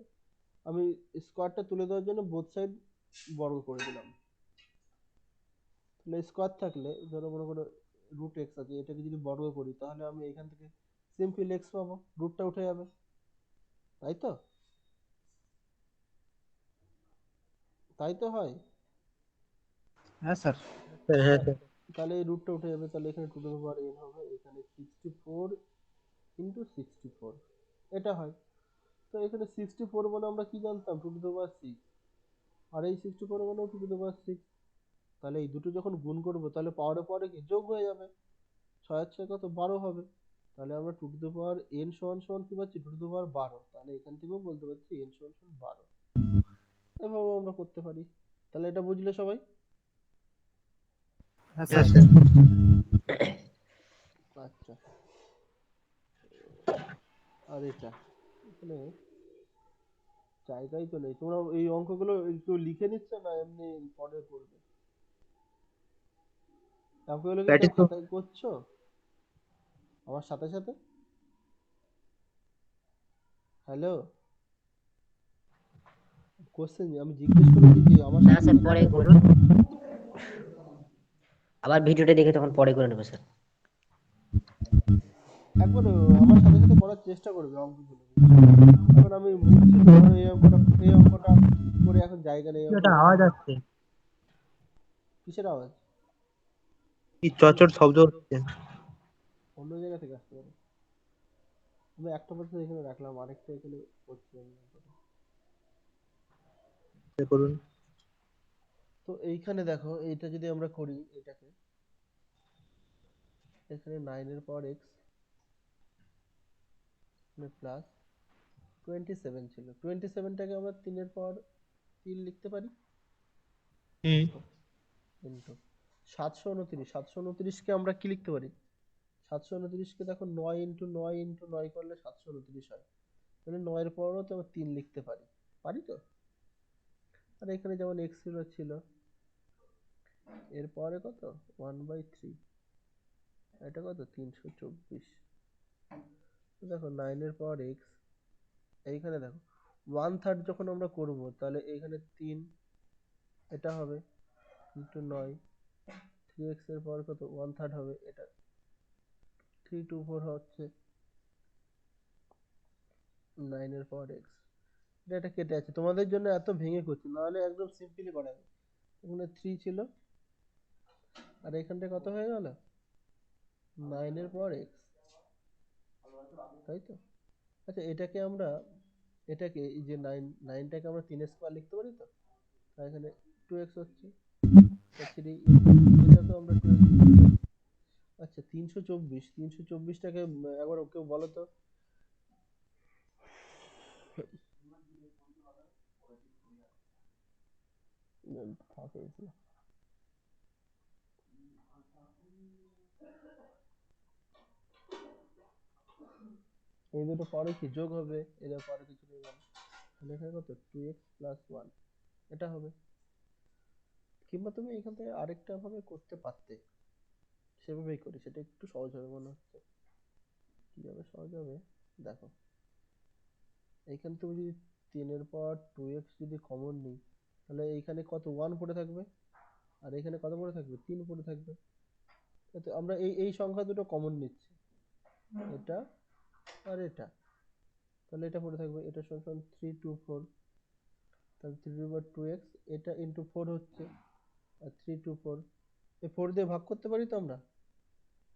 আমি স্কোয়ারটা তুলে দেওয়ার জন্য বোথ সাইড বর্গ করে দিলাম। তাহলে স্কোয়ার থাকলে ধরো মনে করো রুট এক্স আছে, এটাকে যদি বর্গ করি তাহলে আমি এখান থেকে সিম্পল এক্স পাবো, রুটটা উঠে যাবে, তাই তো? তাই তো হয়। হ্যাঁ স্যার। স্যার হ্যাঁ স্যার। তাহলে এই রুটটা উঠে যাবে, তাহলে এখানে 2 টু দি পাওয়ার n হবে, এখানে 64 × 64 এটা হয়। তো এখানে 64 মানে আমরা কি জানতাম? 2 টু দি পাওয়ার 6। আর এই 64 মানে 2 টু দি পাওয়ার 6। তাহলে এই দুটো যখন গুণ করব তাহলে পাওয়ারে কি যোগ হয়ে যাবে, 6 আর 6 কত? 12 হবে। তাহলে আমরা 2 টু দি পাওয়ার n সমান কি পাচ্ছি? 2 টু দি পাওয়ার 12। তাহলে এখান থেকেও বলতে পারছি n সমান 12। এভাবে আমরা করতে পারি। তাহলে এটা বুঝলে সবাই? হ্যাঁ হ্যাঁ স্যার। স্যার। আচ্ছা, আর এটা এখানে জায়গাই তো নেই। তোমরা এই অঙ্কগুলো কেউ লিখে নিচ্ছ না এমনি পরে করবে? অঙ্কগুলো কি কেউ প্র্যাকটিস তো। খাতায় করছো আমার সাথে সাথে? হ্যালো, কোশ্চেন আমি জিজ্ঞেস করেছি যে আমার না সাথে স্যার, সাথে পরে খাতায় করুন। করছো? আবার ভিডিওটা দেখে তখন পরে করে নেবো স্যার। একবার আমার সাথে সাথে করার চেষ্টা করবে অঙ্কগুলো। এখন আমি বুঝছি তো, ধরো এই অঙ্কটা করে এখন জায়গা নেই। কি একটা আওয়াজ আসছে, কিসের আওয়াজ? কি চচর শব্দ হচ্ছে। অন্য জায়গা থেকে আসতে পারে। আমি একটা পর্যন্ত এখানে রাখলাম, আরেকটা এখানে করছি আমি অঙ্কটা। করুন। তো এইখানে দেখো, এইটা যদি আমরা করি, এটাকে এখানে 9 এর পাওয়ার x প্লাস 27 ছিল, 27টাকে আমরা 3 এর পাওয়ার 3 লিখতে পারি ইন্টু 729কে আমরা কি লিখতে পারি? 729কে দেখো 9 ইন্টু 9 ইন্টু 9 করলে 729 হয়। তাহলে 9 এর পাওয়ারও তো আমরা 3 লিখতে পারি, পারি তো? আর এখানে যেমন x ছিল এর পাওয়ারে কত 1/3, এটা কত 324। দেখো 9 এর পাওয়ার x, এইখানে দেখো 1/3 যখন আমরা করব তাহলে এইখানে 3 এটা হবে ইন্টু 9, 3x এর পাওয়ার কত 1/3 হবে, এটা 324 হচ্ছে 9 এর পাওয়ার x। এটা কেটে আছে, তোমাদের জন্য এত ভেঙে করছি, নাহলে একদম সিম্পলি করা যায়। এখানে 3 ছিল আর এখানটা কত হয়ে গেল 9 এর পাওয়ার x, তাই তো? আচ্ছা এটাকে এই যে 9টাকে আমরা 3 স্কয়ার লিখতে পারি তো? তাই এখানে 2x হচ্ছে, এটাকে আমরা 2x লিখতে পারি। আচ্ছা 324টাকে একবার কেউ বলো তো। এই দুটো পরে কি যোগ হবে, এদের পরে কিছু নেই, তাহলে এখানে কত 2x প্লাস 1 এটা হবে। কিংবা তুমি এখান থেকে আরেকটা ভাবে করতে পারতে, সেভাবেই করি, সেটা একটু সহজ হবে মনে হচ্ছে। কিভাবে সহজ হবে দেখো, এইখানে তুমি যদি 3 এর পাওয়ার 2x যদি কমন নিই, তাহলে এইখানে কত 1 পড়ে থাকবে আর এখানে কত পড়ে থাকবে 3 পড়ে থাকবে। তো আমরা এই সংখ্যা দুটো কমন নিচ্ছি, এটা আর এটা, তাহলে এটা পড়ে থাকবে, এটা সমান 324, তাহলে 3/2x, এটা ইন্টু 4 হচ্ছে আর 324, এই 4 দিয়ে ভাগ করতে পারি তো আমরা,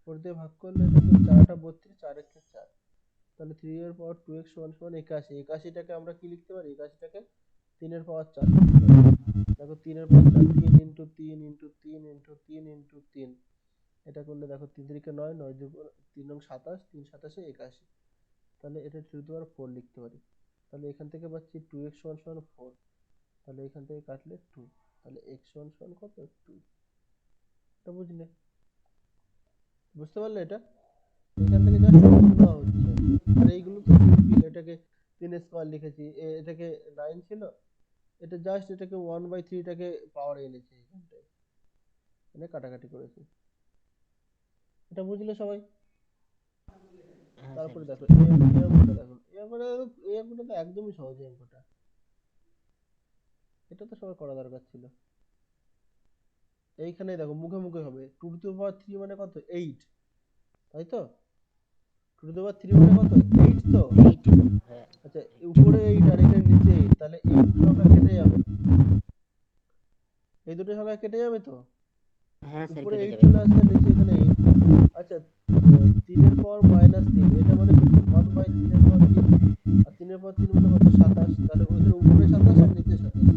4 দিয়ে ভাগ করলে এটা 4টা 32, 4 একে 4, তাহলে 3 এর পাওয়ার 2x সমান 81। 81টাকে আমরা কি লিখতে পারি? 81টাকে 3 এর পাওয়ার 4 লিখতে পারি। দেখো 3 এর পাওয়ার 4, 3 ইন্টু 3 ইন্টু 3 ইন্টু 3 ইন্টু 3, এটা করলে দেখো 3 3 9, 9 3 নং 27, 3 27 81, তাহলে এটা 2^4 লিখতে পারি। তাহলে এখান থেকে পাচ্ছি 2x সমান 4, তাহলে এখান থেকে কাটলে 2, তাহলে x সমান কত 2। এটা বুঝতে পারলে? এটা এখান থেকে জাস্ট দেওয়া হচ্ছে, আর এইগুলো তো সিম্পল। এটাকে 3 স্কয়ার লিখেছি, এটাকে 9 ছিল, এটা জাস্ট এটাকে 1/3টাকে পাওয়ার এনেছি এখানটায়, মানে কাটাকাটি করেছি। এটা বুঝলে সবাই? তারপরে দেখো এই অঙ্কটা তো একদমই সহজ অঙ্কটা, এটা তো সবার করা দরকার ছিল। এইখানে দেখো মুখে মুখে হবে 2 টু দি পাওয়ার 3 মানে কত 8, তাই তো? 2 টু দি পাওয়ার 3 মানে কত 8 তো? আচ্ছা উপরে 8 আর এখানে নিচে 8, তাহলে এই দুটো সংখ্যা কেটে যাবে, এই দুটো সংখ্যা কেটে যাবে তো? উপরে 8 চলে আসবে, নিচে এখানে 8। আচ্ছা 3 এর পাওয়ার -3, এটা মানে 1/3 এর পাওয়ার 3, আর 3 এর পাওয়ার 3 মানে কত 27, তাহলে ওইখানে উপরে 27 আর নিচে 27।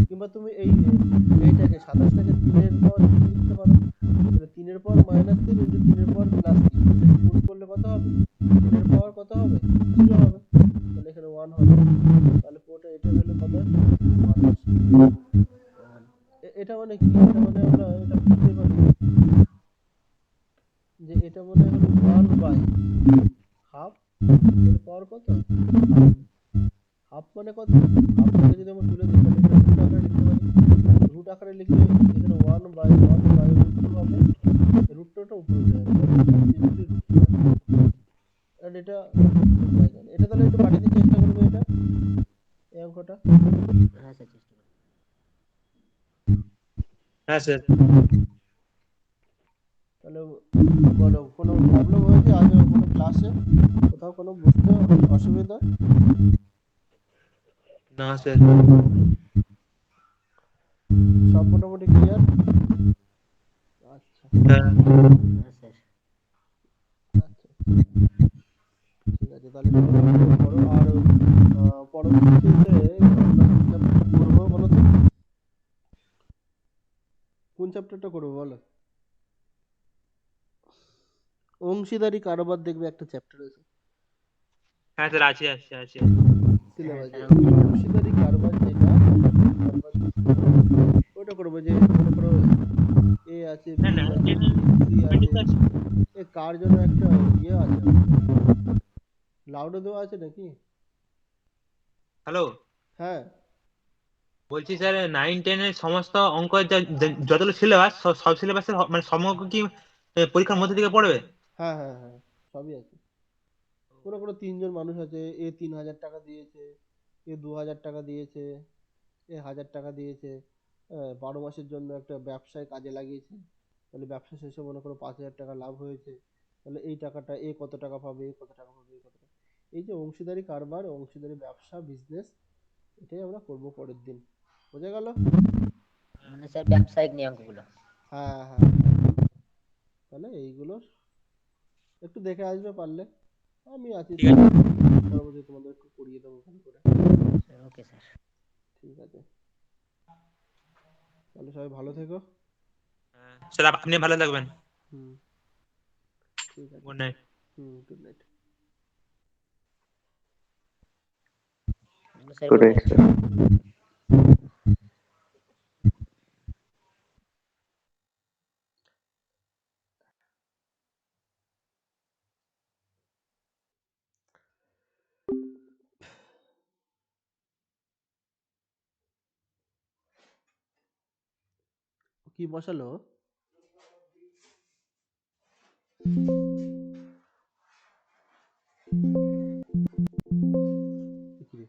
কিংবা তুমি এইটাকে 27টাকে 3 এর পাওয়ার 3 লিখতে পারো, তাহলে 3 এর পাওয়ার -3 ইনটু 3 এর পাওয়ার +3, এটা গুণ করলে কত হবে? 3 এর পাওয়ার কত হবে 0 হবে, তাহলে এখানে 1 হবে, তাহলে পুরোটা এটা হলো কত 1 আসবে। এটা মানে কি? এটা মানে আমরা এটা বুঝতে পারি যে এটা মনে হলো 1/2 এর পাওয়ার কত হাফ, মানে কত হাফটাকে যদি আমরা তুলে দিই তাহলে এটা রুট আকারে লিখতে পারি। রুট আকারে লিখলে এখানে 1/1/√2 হবে, রুটটা উপরে উঠে যাবে, আর এটা তাহলে একটু কাটাতে চেষ্টা করবে এটা, এই অঙ্কটা। হ্যাঁ স্যার। তাহলে বলো কোনো প্রবলেম হয়েছে আগে কোনো ক্লাসে? কোনো বুঝতে অসুবিধা? না স্যার। সব মোটামুটি ক্লিয়ার? আচ্ছা হ্যাঁ। হ্যাঁ স্যার। আচ্ছা ঠিক আছে, তাহলে তোমরা পড়ো। আর পরবর্তীতে আমরা কোন চ্যাপ্টার করবো বলো তো? কোন চ্যাপ্টারটা করবো বলো? অংশীদারি কারবার দেখবে একটা চ্যাপ্টার আছে হ্যাঁ স্যার, আছে আছে আছে। সিলেবাসে। স্যার, এই অংশীদারি কারবার যেটা কারবার ওটা করবো, যে মনে করো এ আছে, না বি না, আছে, সি আছে। এ কার জন্য একটা ইয়ে আছে, লাউডো দেওয়া আছে নাকি? হ্যালো, হ্যাঁ বলছি স্যার 9-10-এর সমস্ত অঙ্ক যতগুলো সিলেবাস, সব সিলেবাসের মানে সমগ্র কি পরীক্ষার মধ্যে থেকে পড়বে? হ্যাঁ হ্যাঁ হ্যাঁ, সবই আছে। মনে করো তিনজন মানুষ আছে, এ 3,000 টাকা দিয়েছে, এ 2,000 টাকা দিয়েছে, এ 1,000 টাকা দিয়েছে। 12 মাসের জন্য একটা ব্যবসায় কাজে লাগিয়েছে, তাহলে ব্যবসা শেষে মনে করো 5,000 টাকা লাভ হয়েছে, তাহলে এই টাকাটা এ কত টাকা পাবে, এ কত টাকা পাবে, এ কত টাকা। এই যে অংশীদারি কারবার, অংশীদারি ব্যবসা, বিজনেস, এটাই আমরা করবো পরের দিন। বোঝা গেল? মানে স্যার ব্যবসায়িক নিয়মগুলো। হ্যাঁ হ্যাঁ হ্যাঁ। তাহলে এইগুলো একটু দেখে আসবে পারলে, আমি আছি ঠিক তো, আছে। পরবর্তী তোমাদের একটু করিয়ে দেবো ভালো করে। Okay sir. ঠিক আছে, তাহলে সবাই ভালো থেকো। স্যার আপনি ভালো থাকবেন। হুম, ঠিক আছে। Good night. হুম, good night. Sir good good night night. Sir. কি বসালো? এ কি রে?